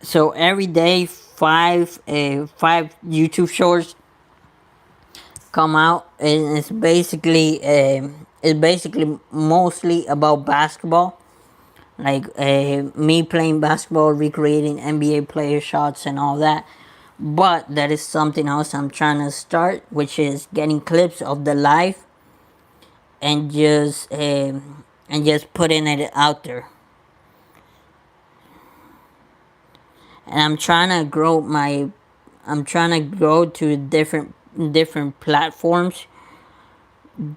A: so every day five YouTube shorts come out, and it's basically mostly about basketball, like me playing basketball, recreating NBA player shots and all that. But that is something else I'm trying to start, which is getting clips of the live and just putting it out there. And I'm trying to grow to different platforms,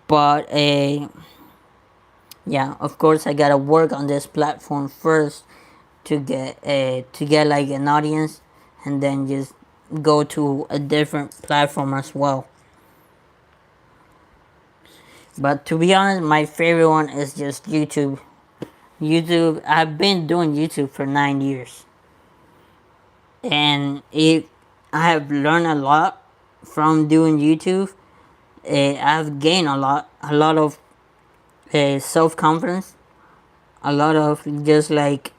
A: but yeah, of course I gotta work on this platform first to get like an audience, and then just go to a different platform as well. But to be honest, my favorite one is just YouTube. YouTube, I've been doing YouTube for 9 years, and I have learned a lot from doing YouTube. I've gained a lot of self confidence, a lot of just like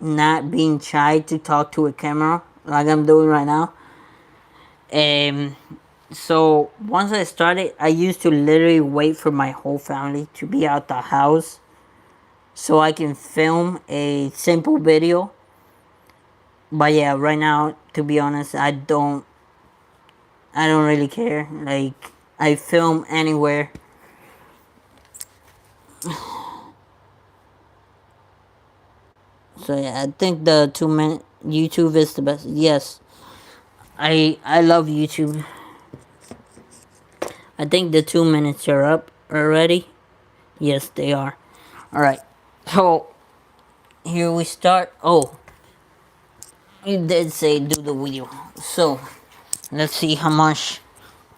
A: not being shy to talk to a camera like I'm doing right now. Um, so once I started, I used to literally wait for my whole family to be out the house so I can film a simple video. But yeah, right now, to be honest, I don't really care. Like, I film anywhere. So yeah, I think the 2 minute YouTube is the best. Yes, I love YouTube. I think the 2 minutes are up already. Yes, they are. All right. So here we start. Oh, you did say do the wheel. So let's see how much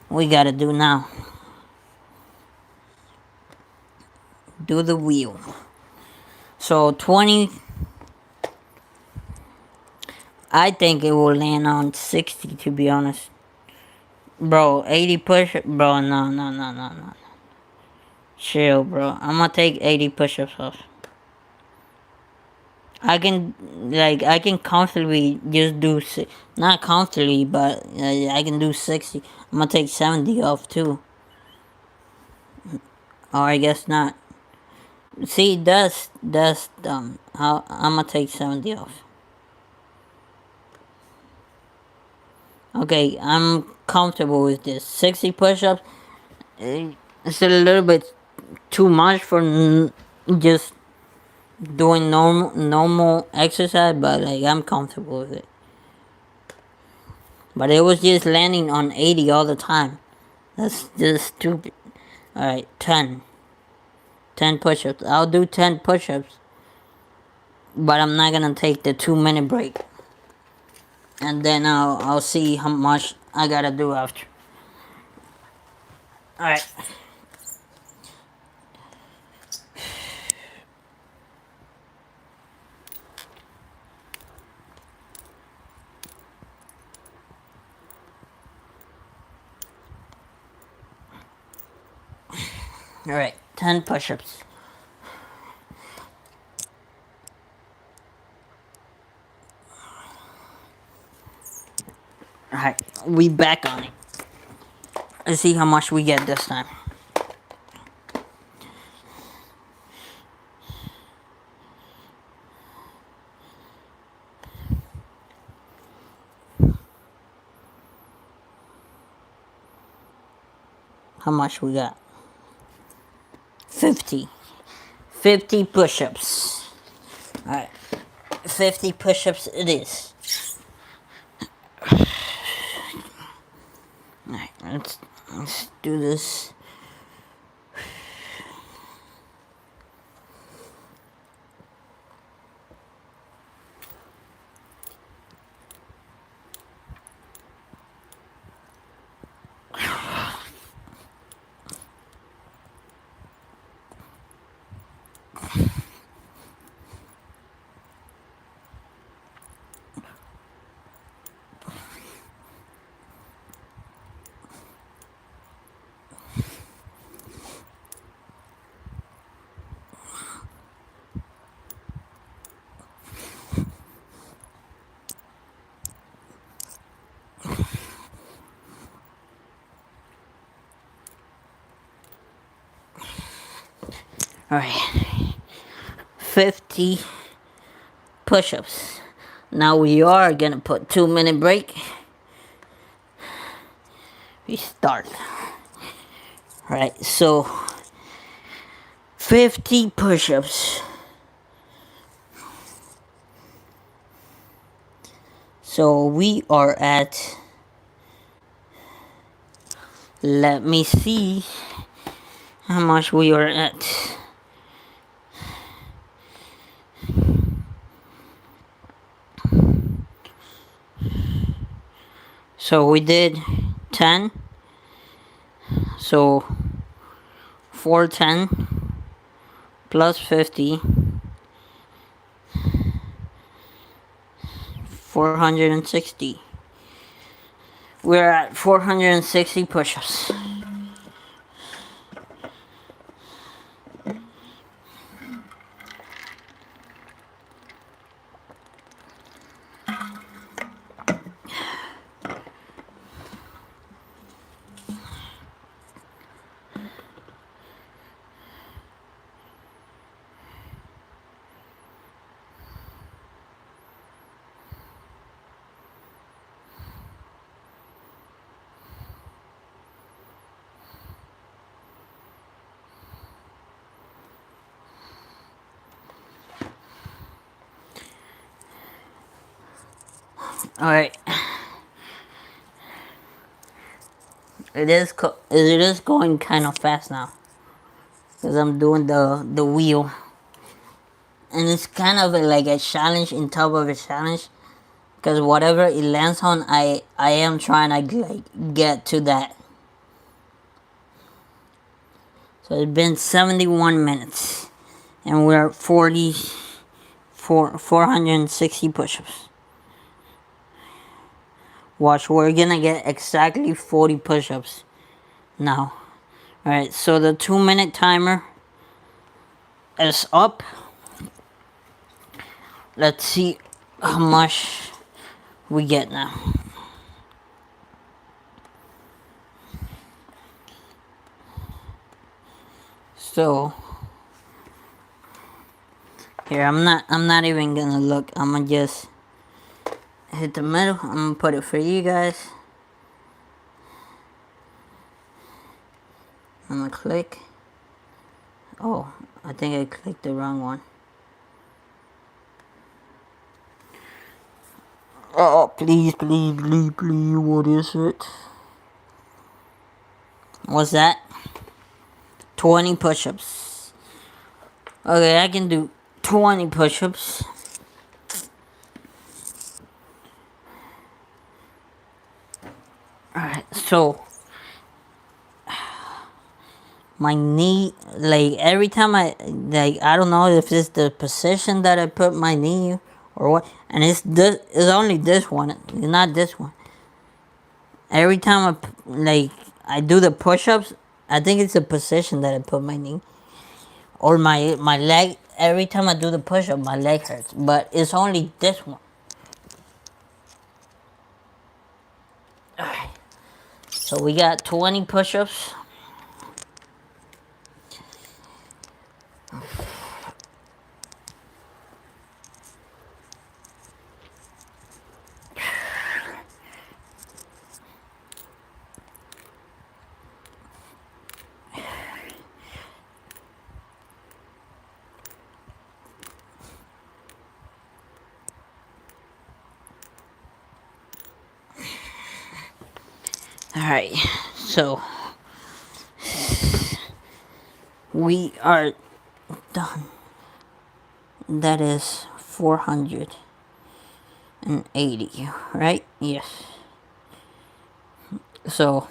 A: we gotta do now. Do the wheel. So 20. I think it will land on 60, to be honest. Bro, 80 push. Bro, no. Chill, bro. I'm gonna take 80 push ups off. I can comfortably just do, not comfortably, but I can do 60. I'm gonna take 70 off too. Or I guess not. See, that's dumb. I'm gonna take 70 off. Okay, I'm comfortable with this. 60 push ups. It's a little bit too much for just doing normal exercise, but like I'm comfortable with it. But it was just landing on 80 all the time. That's just stupid. Alright, 10. 10 push-ups. I'll do 10 push-ups. But I'm not gonna take the 2 minute break. And then I'll see how much I gotta do after. Alright. Alright, 10 push-ups. Alright, we back on it. Let's see how much we get this time. How much we got? 50. 50 push-ups. Alright. 50 push-ups it is. Alright, let's do this. Alright. 50 push-ups. Now we are gonna put 2 minute break. We start. Alright, so 50 push-ups. So we are at, let me see how much we are at. So we did 10. So 410 plus 50 460. We're at 460 push-ups. All right. It is going kind of fast now, because I'm doing the wheel, and it's kind of like a challenge in top of a challenge, because whatever it lands on, I am trying to like get to that. So it's been 71 minutes, and we're at 460 push-ups. Watch, we're gonna get exactly 40 push-ups now. Alright, so the 2-minute timer is up. Let's see how much we get now. So here, I'm not even gonna look. I'm gonna just hit the middle. I'm gonna put it for you guys. I'm gonna click. Oh, I think I clicked the wrong one. Oh, please, please, please, please, what is it? What's that? 20 push-ups. Okay, I can do 20 push-ups. Alright, so my knee, like every time I don't know if it's the position that I put my knee or what, and it's only this one, it's not this one. Every time I do the push-ups, I think it's the position that I put my knee or my leg. Every time I do the push-up, my leg hurts, but it's only this one. Alright, so we got 20 push-ups. Alright, so we are done. That is 480, right? Yes. So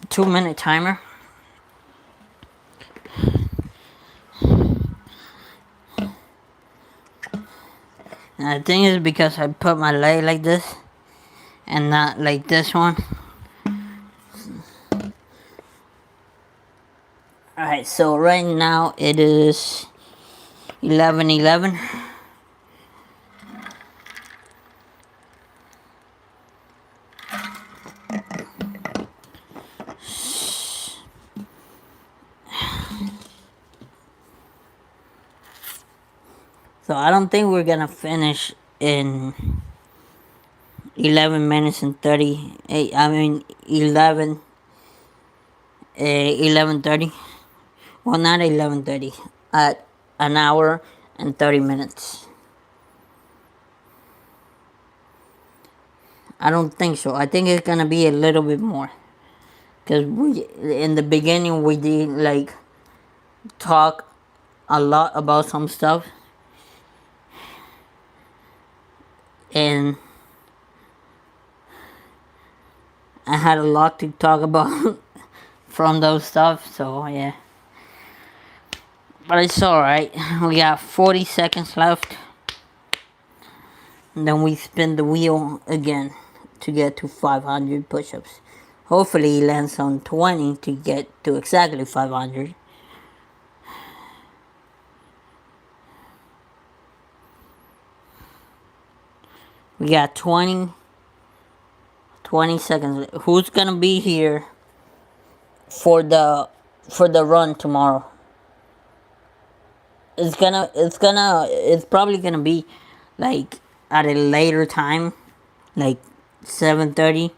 A: 2-minute timer. And I think it's because I put my leg like this and not like this one. Alright, so right now it is 11:11. So I don't think we're gonna finish in 11 minutes and 38. I mean 11:30. Well, not 11:30. At an hour and 30 minutes. I don't think so. I think it's gonna be a little bit more. Because in the beginning we did like talk a lot about some stuff. And I had a lot to talk about from those stuff, so yeah. But it's alright. We got 40 seconds left. And then we spin the wheel again to get to 500 push-ups. Hopefully he lands on 20 to get to exactly 500. We got 20 seconds. Who's gonna be here for the run tomorrow? It's probably gonna be like at a later time, like 7:30.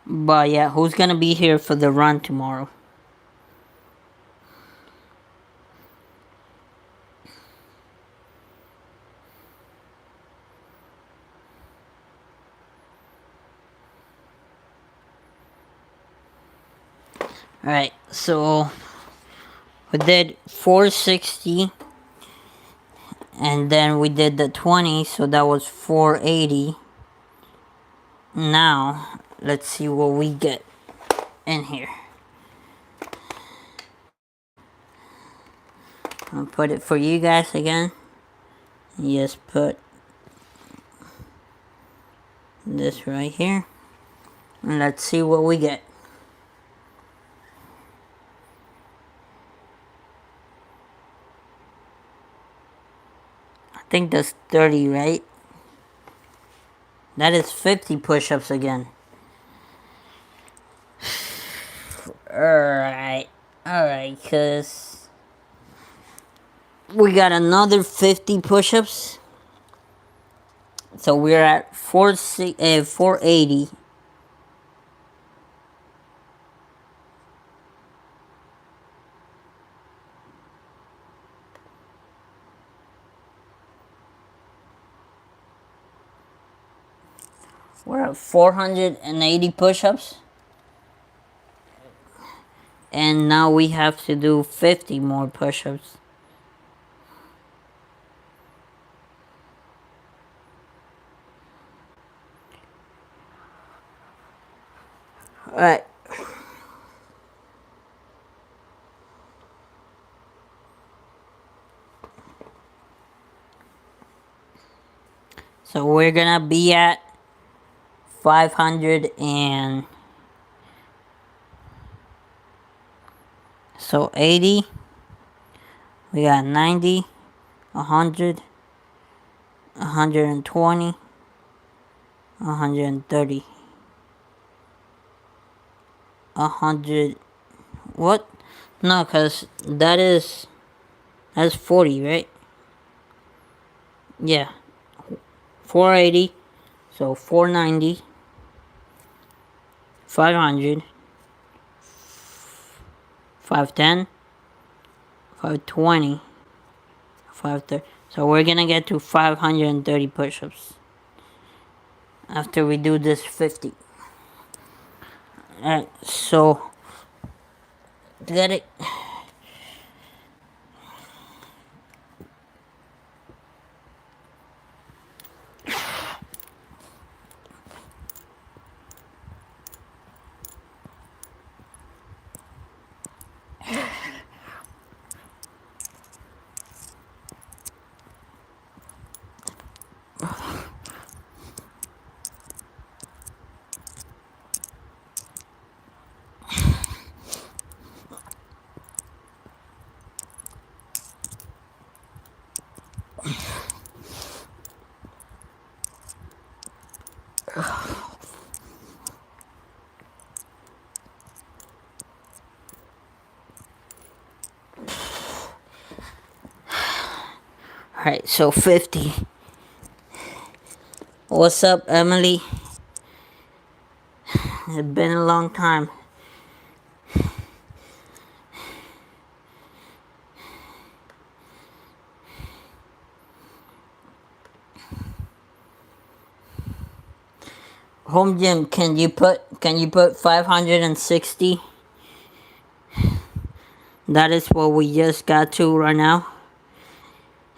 A: But yeah, who's gonna be here for the run tomorrow? Alright, so we did 460, and then we did the 20, so that was 480. Now, let's see what we get in here. I'll put it for you guys again. Just put this right here. And let's see what we get. I think that's 30, right? That is 50 push-ups again. Alright, cause we got another 50 push-ups. So we're at 480. We're at 480 push-ups. And now we have to do 50 more push-ups. Alright. So we're gonna be at 500 and so 80. We got 90, 100, 120, 130, 100. What? No, cause that's 40, right? Yeah. 480. So 490, 500, 510, 520, 530. So we're gonna get to 530 push-ups after we do this 50. Alright, so get it. Alright, so 50. What's up, Emily? It's been a long time. Home gym, can you put 560? That is what we just got to right now.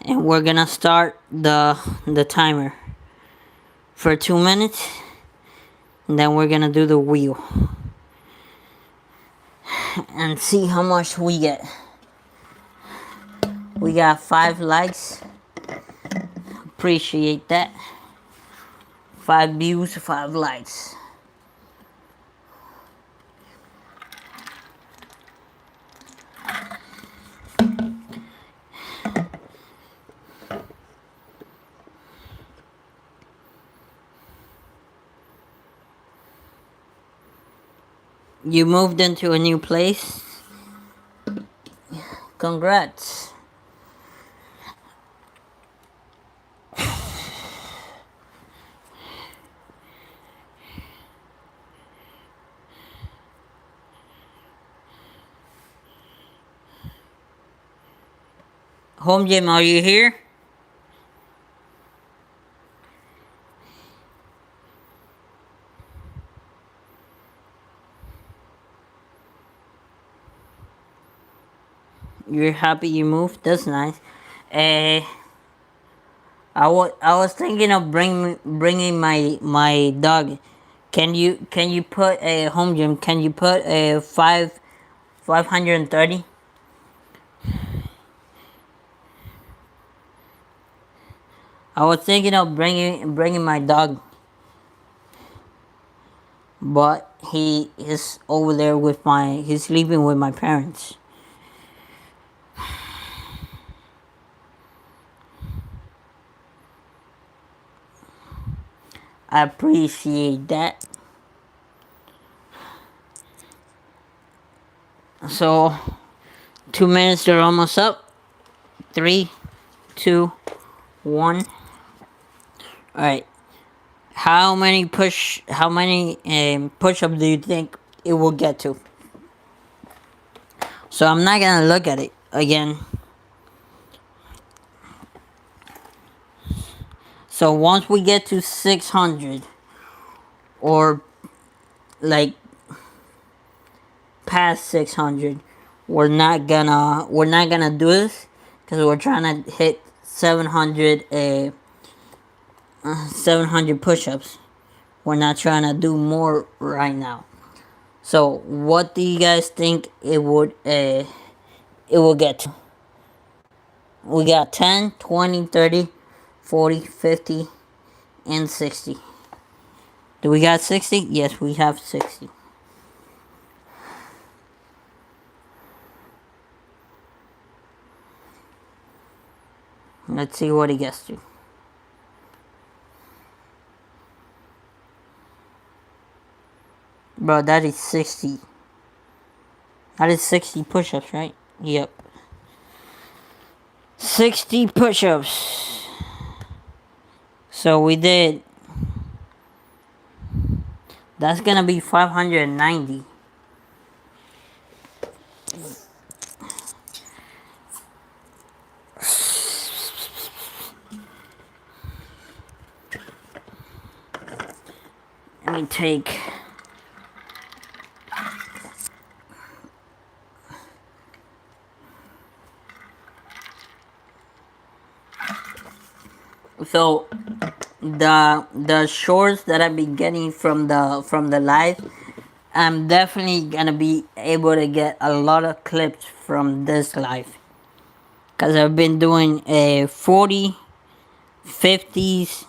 A: And we're gonna start the timer for 2 minutes. And then we're gonna do the wheel. And see how much we get. We got 5 likes. appreciate that. 5 views, 5 likes. You moved into a new place? Congrats. Home Gym, are you here? You're happy you moved? That's nice. Uh, I was thinking of bringing my dog. Can you put a Home Gym? Can you put a 530? I was thinking of bringing my dog, but he is over there with he's sleeping with my parents. I appreciate that. So 2 minutes are almost up. 3, 2, 1. All right. How many push-ups do you think it will get to? So I'm not gonna look at it again. So once we get to 600, or like past 600, we're not gonna do this because we're trying to hit 700 push-ups. We're not trying to do more right now. So what do you guys think it will get to? We got 10, 20, 30, 40, 50, and 60. Do we got 60? Yes, we have 60. Let's see what he gets to. Bro, that is 60. That is 60 push-ups, right? Yep. 60 push-ups. So we did. That's gonna be 590. Let me take. So the shorts that I've been getting from the live, I'm definitely gonna be able to get a lot of clips from this live, because I've been doing a 40, 50s,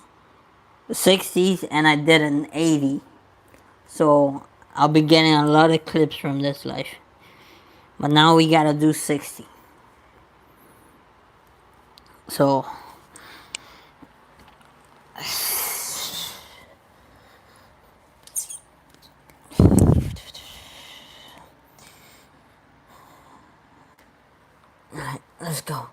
A: 60s, and I did an 80. So I'll be getting a lot of clips from this live. But now we gotta do 60. So alright, let's go.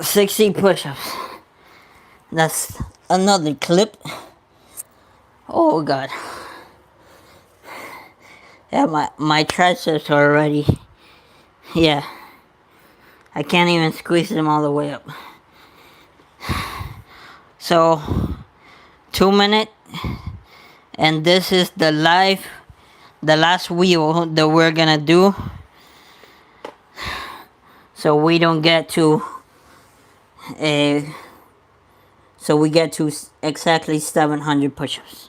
A: 60 push-ups. That's another clip. Oh god. Yeah, my triceps are already. Yeah. I can't even squeeze them all the way up. So 2 minutes, and this is the last wheel that we're gonna do, so we don't get to so we get to exactly 700 push-ups.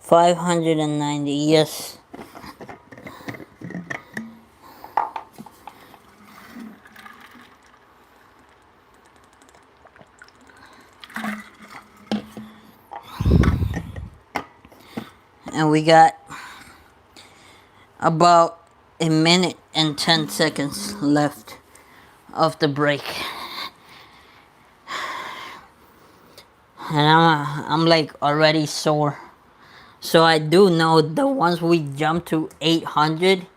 A: $590, yes. And we got about a minute and 10 seconds left of the break. And I'm like already sore. So I do know that once we jump to 800,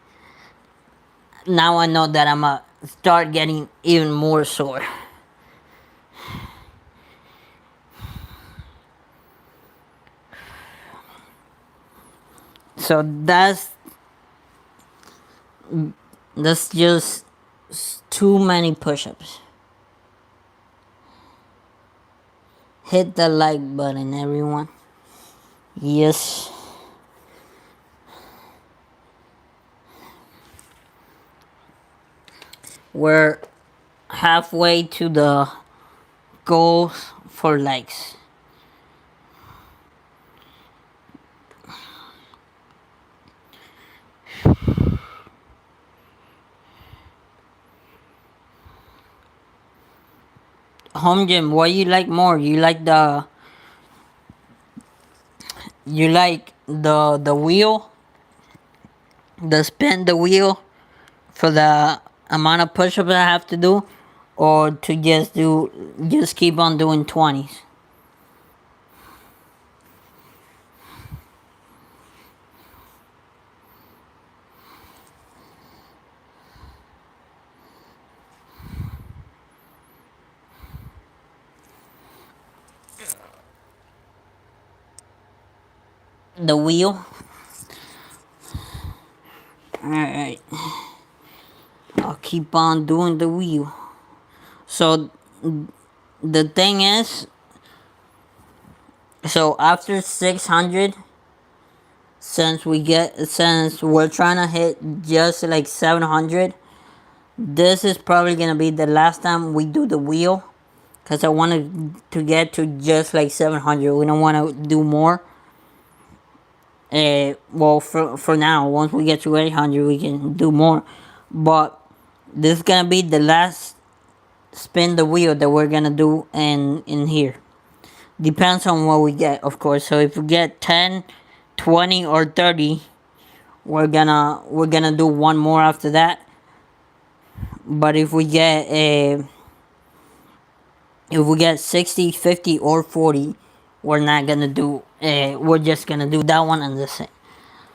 A: now I know that I'm gonna start getting even more sore. So that's just too many push-ups. Hit the like button, everyone. Yes. We're halfway to the goal for likes. Home gym, what you like more? You like the wheel? The spin the wheel for the amount of push-ups I have to do, or to just keep on doing 20s? The wheel. Alright. I'll keep on doing the wheel. So the thing is, so after 600, since we're trying to hit just like 700, this is probably gonna be the last time we do the wheel, because I wanted to get to just like 700. We don't want to do more. Well, for now, once we get to 800, we can do more. But this is gonna be the last spin the wheel that we're gonna do in here. Depends on what we get, of course. So if we get 10, 20, or 30, we're gonna do one more after that. But if we get 60, 50, or 40, we're not gonna do. We're just gonna do that one and the same.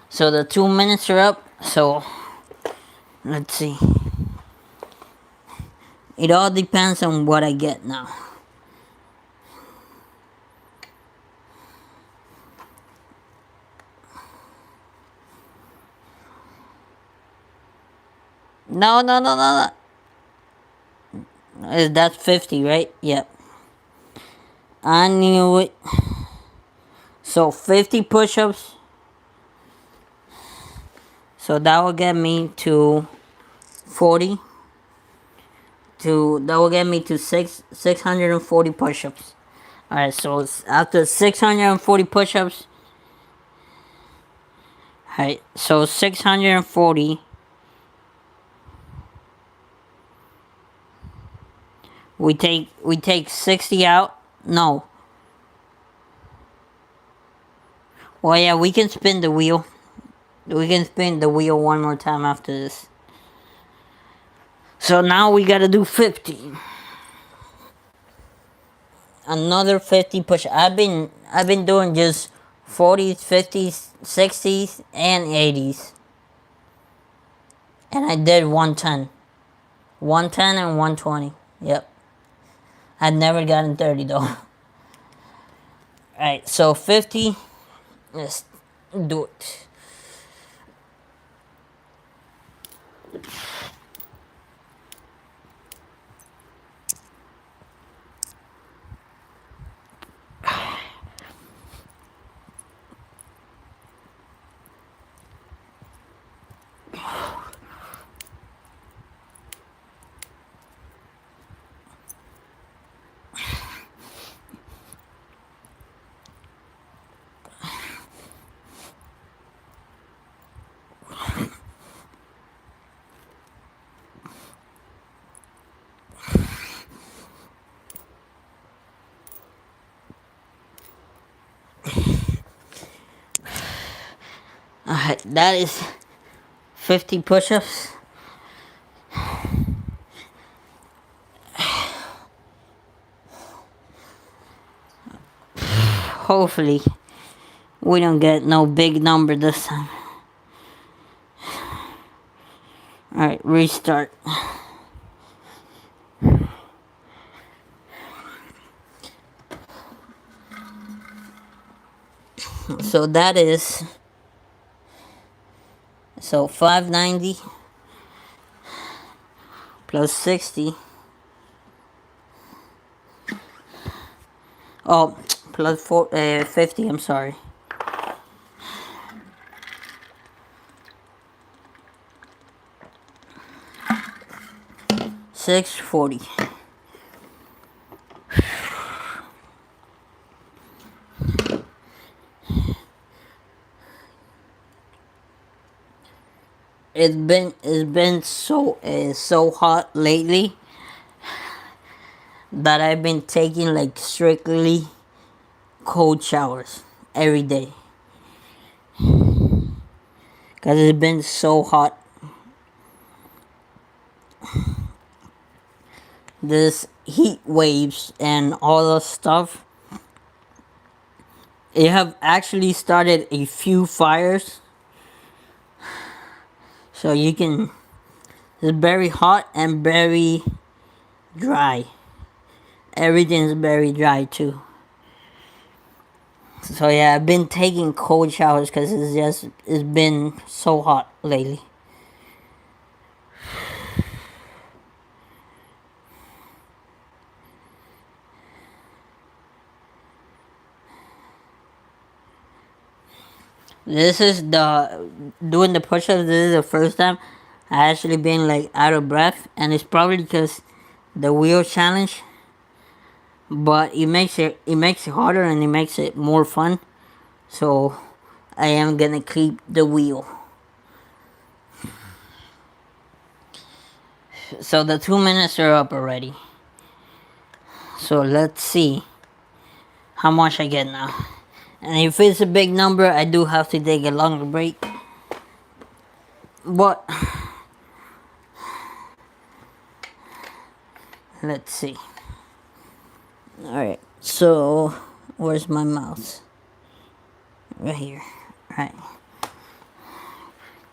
A: So the 2 minutes are up. So let's see. It all depends on what I get now. No. That's 50, right? Yep. I knew it. So 50 push-ups. So that will get me to 40. That will get me to 640 push-ups. Alright, so after 640 push-ups. Alright, so 640. We take 60 out. No. Well, yeah, we can spin the wheel. We can spin the wheel one more time after this. So now we gotta do 50. Another 50 push. I've been doing just 40s, 50s, 60s, and 80s. And I did 110. 110 and 120. Yep. I'd never gotten 30 though. Alright, so 50. Let's do it. Alright, that is 50 push-ups. Hopefully, we don't get no big number this time. Alright, restart. So that is... So 590 plus 60. Oh, plus 50, I'm sorry. 640. It's been so hot lately that I've been taking like strictly cold showers every day because it's been so hot. This heat waves and all the stuff, it have actually started a few fires. So you can, it's very hot and very dry. Everything's very dry too. So yeah, I've been taking cold showers because it's been so hot lately. This is doing the push-ups, this is the first time I actually been like out of breath, and it's probably because the wheel challenge, but it makes it harder and it makes it more fun. So I am gonna keep the wheel. So the 2 minutes are up already. So let's see how much I get now. And if it's a big number, I do have to take a longer break. But let's see. Alright, so where's my mouse? Right here. Alright.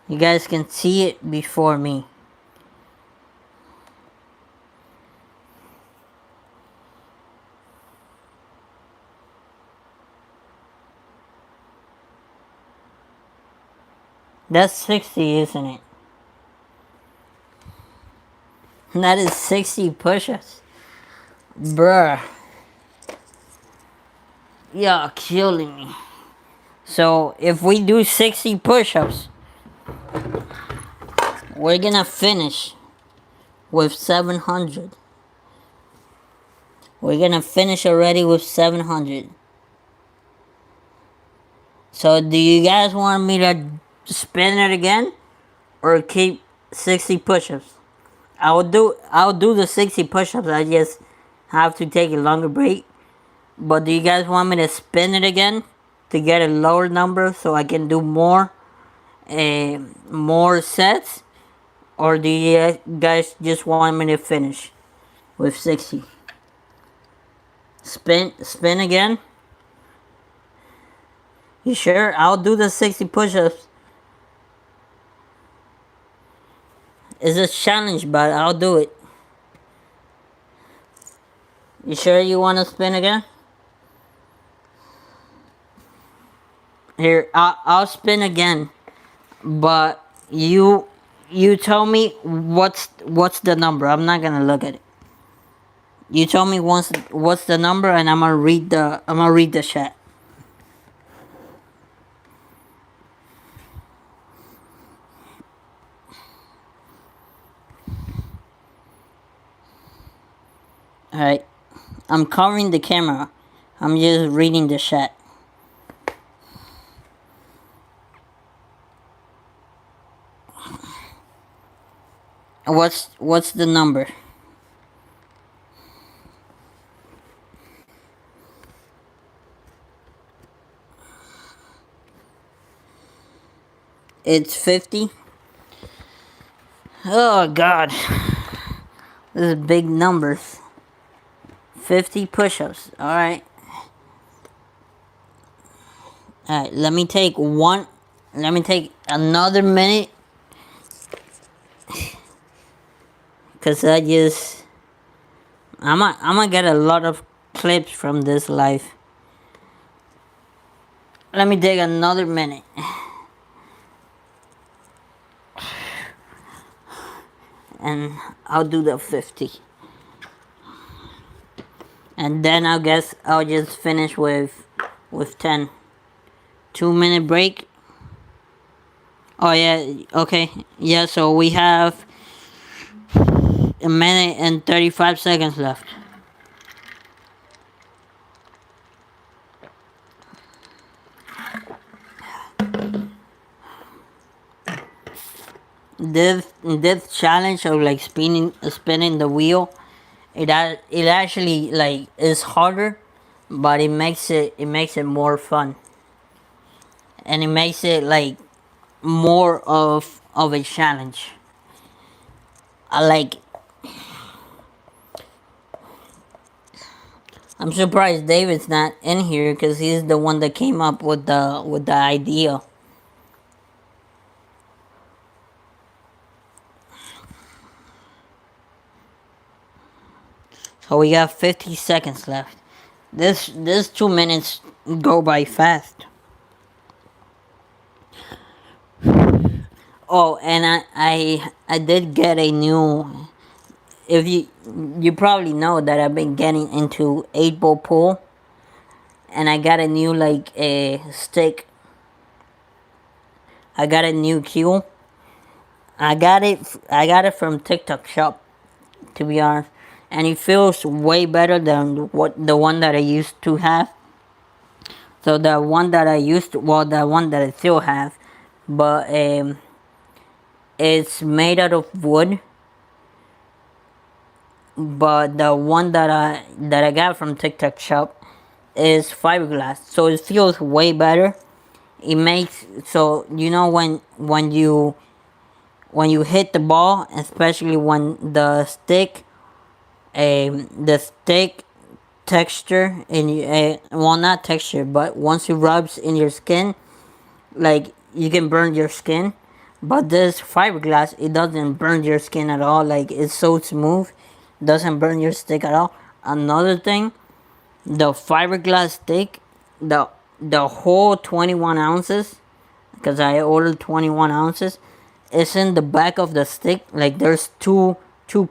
A: You guys can see it before me. That's 60, isn't it? That is 60 push-ups. Bruh. Y'all killing me. So if we do 60 push-ups, we're gonna finish with 700. We're gonna finish already with 700. So do you guys want me to spin it again or keep 60 push-ups? I'll do the 60 push-ups. I just have to take a longer break. But do you guys want me to spin it again to get a lower number so I can do more sets? Or do you guys just want me to finish with 60? Spin again? You sure? I'll do the 60 push-ups. It's a challenge, but I'll do it. You sure you want to spin again? Here, I'll spin again, but you tell me what's the number. I'm not gonna look at it. You tell me what's the number, and I'm gonna read the chat. All right, I'm covering the camera. I'm just reading the chat. What's the number? It's 50. Oh God, this is big numbers. 50 push-ups. All right. All right. Let me take another minute, cause I'm gonna get a lot of clips from this live. Let me take another minute. And I'll do the 50. And then I guess I'll just finish with 10. 2-minute break. Oh yeah, okay. Yeah, so we have a minute and 35 seconds left. This challenge of like spinning the wheel, it actually like is harder, but it makes it more fun, and it makes it like more of a challenge. I like. I'm surprised David's not in here because he's the one that came up with the idea. So we got 50 seconds left. This 2 minutes go by fast. Oh, and I did get a new. If you probably know that I've been getting into 8-ball pool, and I got a new like a stick. I got a new cue. I got it from TikTok shop, to be honest, and it feels way better than the one that I used to have. So the one that the one that I still have, but it's made out of wood. But the one that I got from TikTok shop is fiberglass, so it feels way better. It makes so when you hit the ball, especially when the stick texture in well, not texture, but once it rubs in your skin, like you can burn your skin. But this fiberglass, it doesn't burn your skin at all. Like it's so smooth, doesn't burn your stick at all. Another thing, the fiberglass stick, the whole 21 ounces, because I ordered 21 ounces, it's in the back of the stick. Like there's two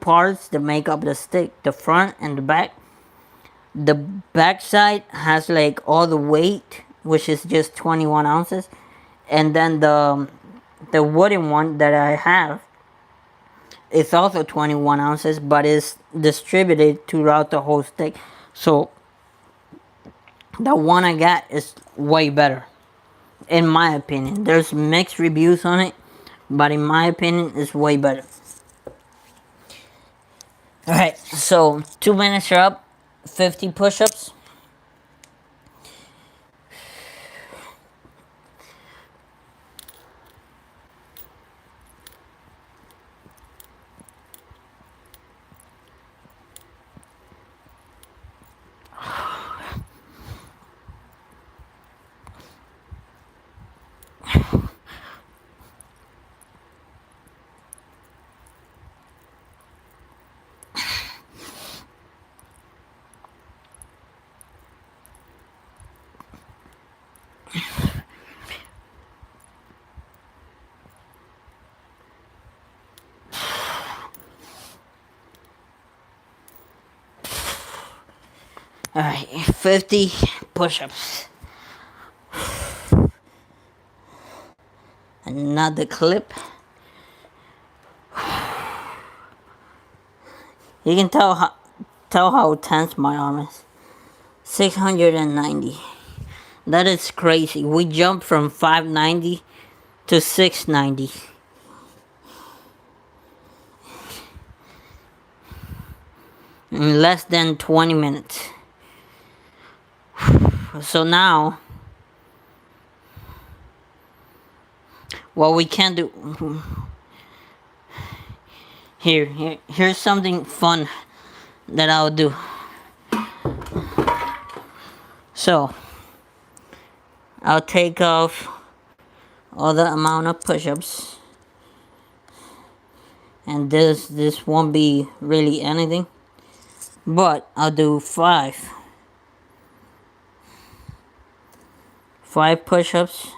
A: parts that make up the stick, the front and the back. The back side has like all the weight, which is just 21 ounces, and then the wooden one that I have, it's also 21 ounces, but it's distributed throughout the whole stick. So the one I got is way better, in my opinion. There's mixed reviews on it, but in my opinion, it's way better. Alright, so 2 minutes are up, 50 push ups. Alright, 50 push-ups. Another clip. You can tell how tense my arm is. 690. That is crazy. We jumped from 590 to 690 in less than 20 minutes. So now, what we can do here's something fun that I'll do. So I'll take off all the amount of push-ups, and this won't be really anything, but I'll do five push-ups.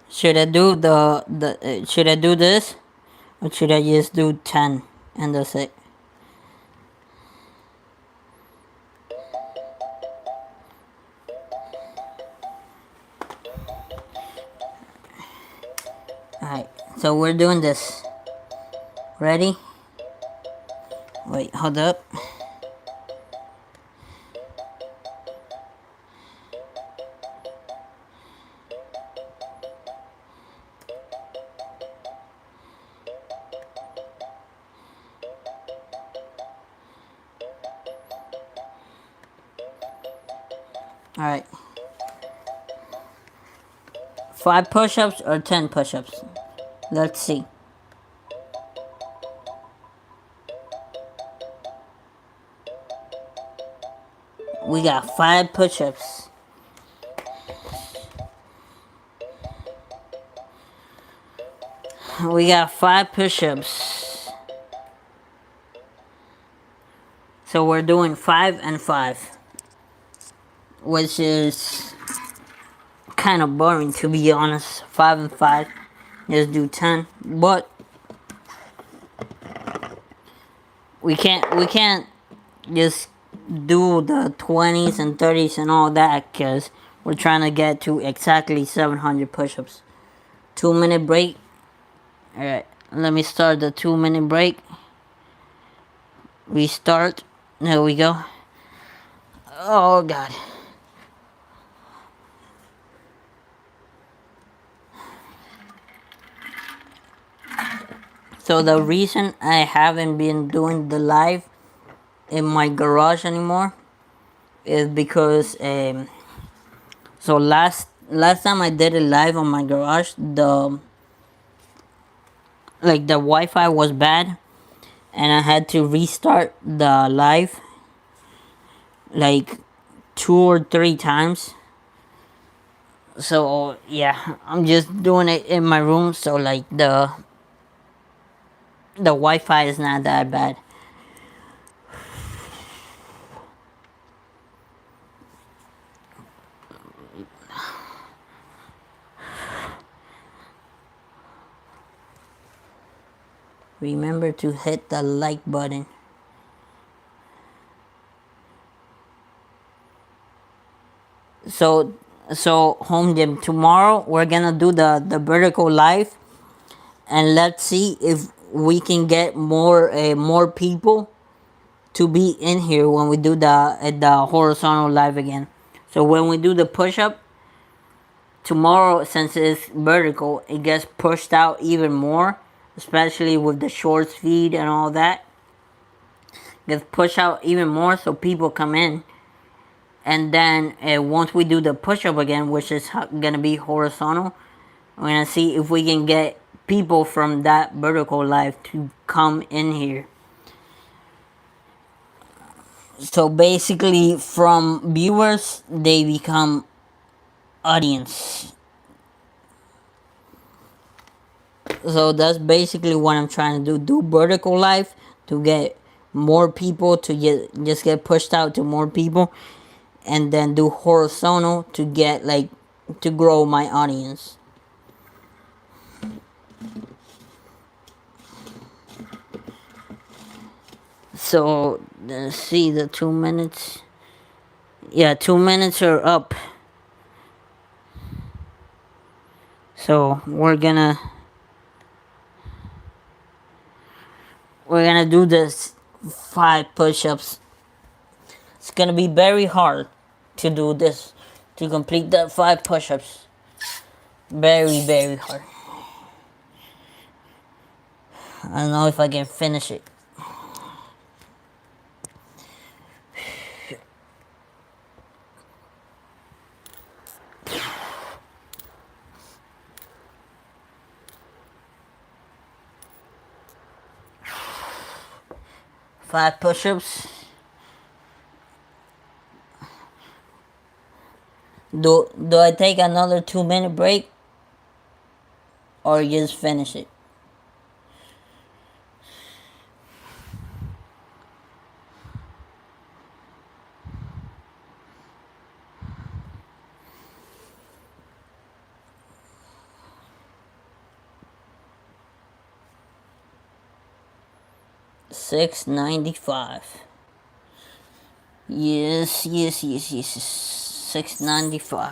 A: Should I do should I do this, or should I just do 10 and that's it? Alright, so we're doing this. Ready? Wait, hold up. Alright. 5 push-ups or 10 push-ups? Let's see. We got 5 push-ups. We got 5 push-ups. So we're doing 5 and 5. Which is kind of boring, to be honest. 5 and 5. Just do 10. But we can't just do the 20s and 30s and all that, because we're trying to get to exactly 700 push-ups. 2-minute break. Alright, let me start the 2-minute break. Restart. There we go. Oh god. So the reason I haven't been doing the live in my garage anymore is because so last time I did it live on my garage, the Wi-Fi was bad, and I had to restart the live like 2 or 3 times. So yeah, I'm just doing it in my room, so like the Wi-Fi is not that bad. Remember to hit the like button. So home gym, tomorrow we're gonna do the vertical live, and let's see if we can get more people to be in here when we do the horizontal live again. So when we do the push-up tomorrow, since it's vertical, it gets pushed out even more, especially with the shorts feed and all that. It gets pushed out even more, so people come in. And then once we do the push-up again, which is gonna be horizontal, we're gonna see if we can get people from that vertical live to come in here. So basically, from viewers, they become audience. So that's basically what I'm trying to do vertical life to get more people to just get pushed out to more people, and then do horizontal to get like to grow my audience. So let's see the 2 minutes. Yeah, 2 minutes are up. So we're gonna do this 5 push-ups. It's gonna be very hard to do this, to complete that 5 push-ups. Very, very hard. I don't know if I can finish it. Five push-ups. Do I take another 2 minute break or just finish it? $6.95. Yes, yes, yes, yes. $6.95.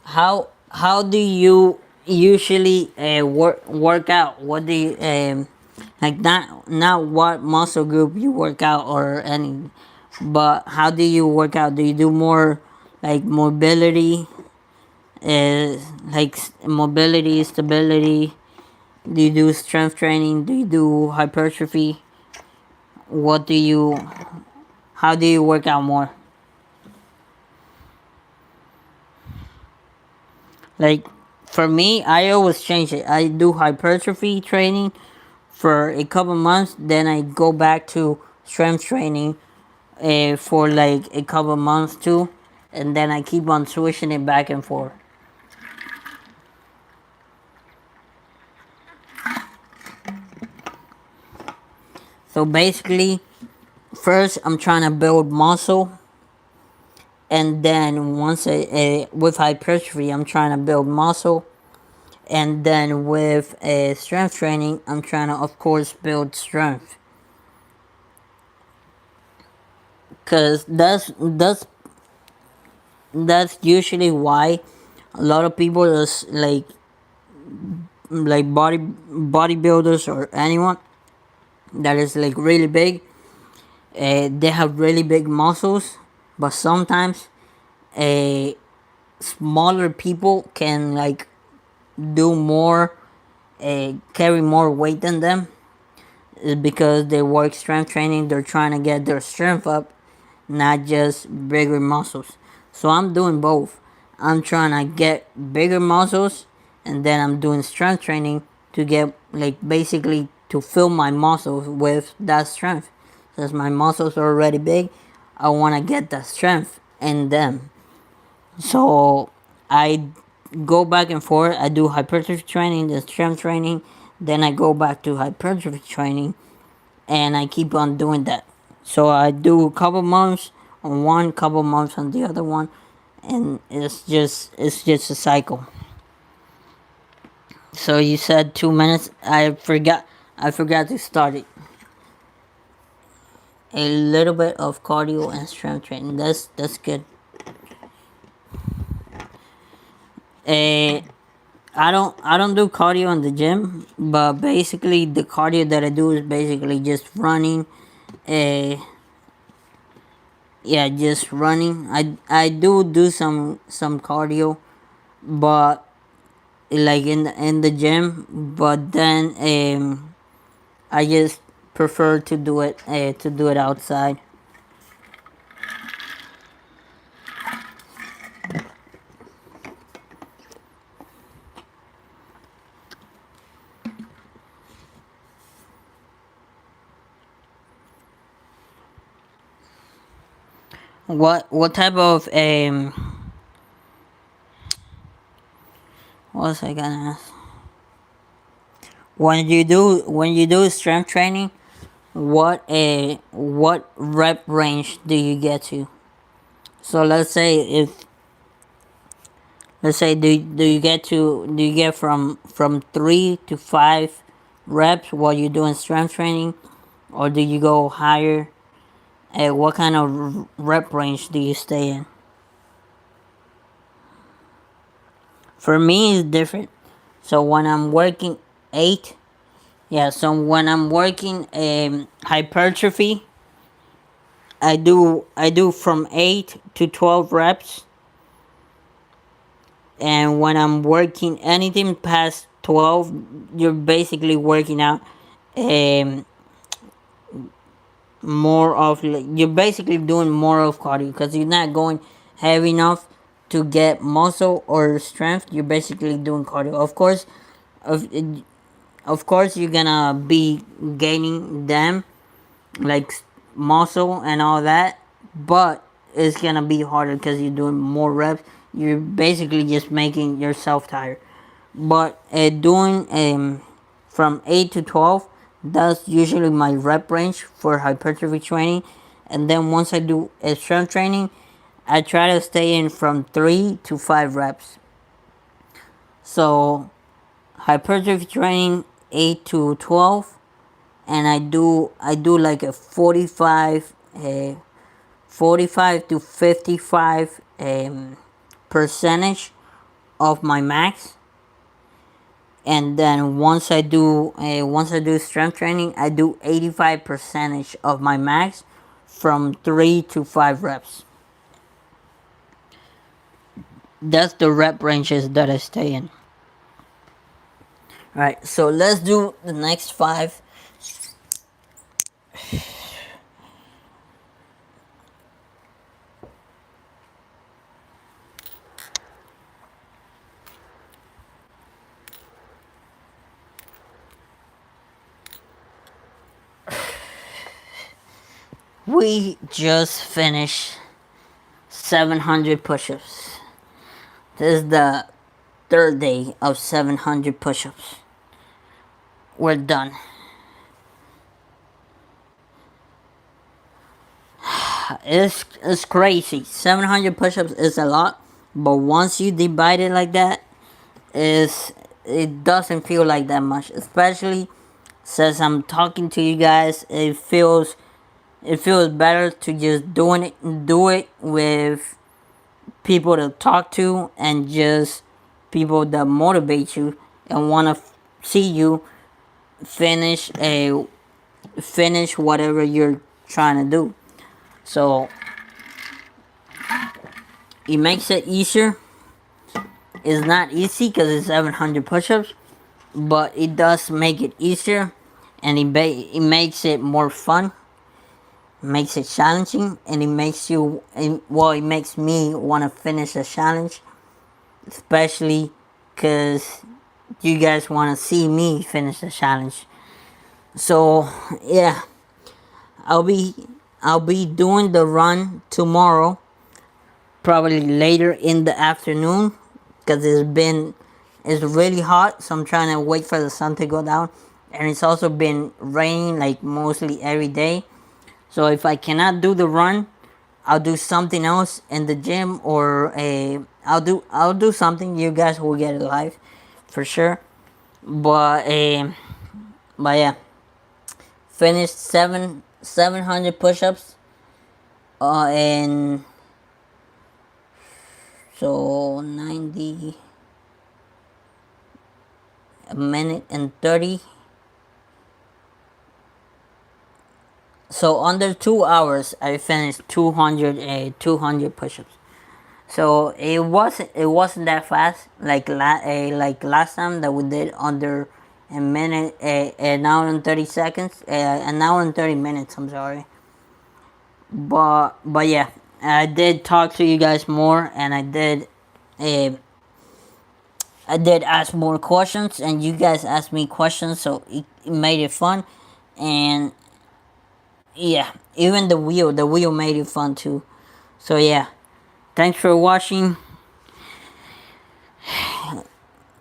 A: How do you usually work out? What do you like? Not what muscle group you work out or any, but how do you work out? Do you do more like mobility, like mobility, stability? Do you do strength training? Do you do hypertrophy? What do you? How do you work out more? Like for me, I always change it. I do hypertrophy training for a couple months, then I go back to strength training for like a couple months too, and then I keep on switching it back and forth. So basically, first I'm trying to build muscle, and then with hypertrophy, I'm trying to build muscle, and then with strength training, I'm trying to, of course, build strength. Cause that's usually why a lot of people is like bodybuilders or anyone that is like really big. They have really big muscles, but sometimes a smaller people can like do more, carry more weight than them, because they work strength training. They're trying to get their strength up, not just bigger muscles. So I'm doing both. I'm trying to get bigger muscles, and then I'm doing strength training to get like basically to fill my muscles with that strength. Since my muscles are already big, I want to get the strength in them. So I go back and forth. I do hypertrophy training, then strength training, then I go back to hypertrophy training, and I keep on doing that. So I do a couple months on one, couple months on the other one, and it's just a cycle. So you said 2 minutes. I forgot to start it. A little bit of cardio and strength training. That's good. Uh, I don't do cardio in the gym, but basically the cardio that I do is basically just running. Uh, yeah, just running. I do some cardio, but like in the gym, but then I just prefer to do it outside. what type of what was I gonna ask? When you do strength training, what rep range do you get to? So let's say do you get from 3 to 5 reps while you're doing strength training, or do you go higher? What kind of rep range do you stay in? For me, it's different. So when I'm working eight, yeah. So when I'm working hypertrophy, I do from 8 to 12 reps, and when I'm working anything past 12, you're basically working out um, you're basically doing more of cardio because you're not going heavy enough to get muscle or strength. You're basically doing cardio. Of of course, you're gonna be gaining them like muscle and all that, but it's gonna be harder because you're doing more reps. You're basically just making yourself tired. But doing from 8 to 12, that's usually my rep range for hypertrophy training. And then once I do strength training, I try to stay in from 3 to 5 reps. So hypertrophy training 8 to 12, and I do like a 45 to 55 percentage of my max. And then once I do strength training, I do 85 percentage of my max from 3 to 5 reps. That's the rep ranges that I stay in. All right, so let's do the next five. We just finished 700 push-ups. This is the third day of 700 push-ups. We're done. It's crazy. 700 push-ups is a lot, but once you divide it like that, it doesn't feel like that much. Especially since I'm talking to you guys, it feels better to just do it with people to talk to and just people that motivate you and want to see you finish a finish whatever you're trying to do. So it makes it easier. It's not easy because it's 700 push-ups, but it does make it easier, and it makes it more fun, makes it challenging, and it makes me want to finish the challenge, especially because you guys want to see me finish the challenge. So yeah, I'll be I'll be doing the run tomorrow, probably later in the afternoon, because it's really hot. So I'm trying to wait for the sun to go down, and it's also been raining like mostly every day. So if I cannot do the run, I'll do something else in the gym, or I'll do something. You guys will get it live for sure. But yeah, finished 700 push-ups. And so 90 a minute and 30. So under 2 hours, I finished 200 push-ups. So it wasn't that fast like last time that we did under a minute, an hour and 30 seconds, an hour and 30 minutes. I'm sorry, but yeah, I did talk to you guys more, and uh, I did ask more questions, and you guys asked me questions, so it made it fun, and yeah, even the wheel made it fun too. So yeah, thanks for watching.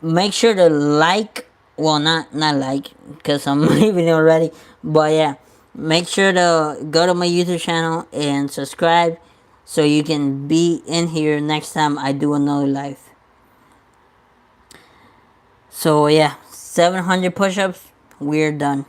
A: Make sure to like, well, not like, because I'm leaving it already, but yeah, make sure to go to my YouTube channel and subscribe so you can be in here next time I do another live. So yeah, 700 push-ups, we're done.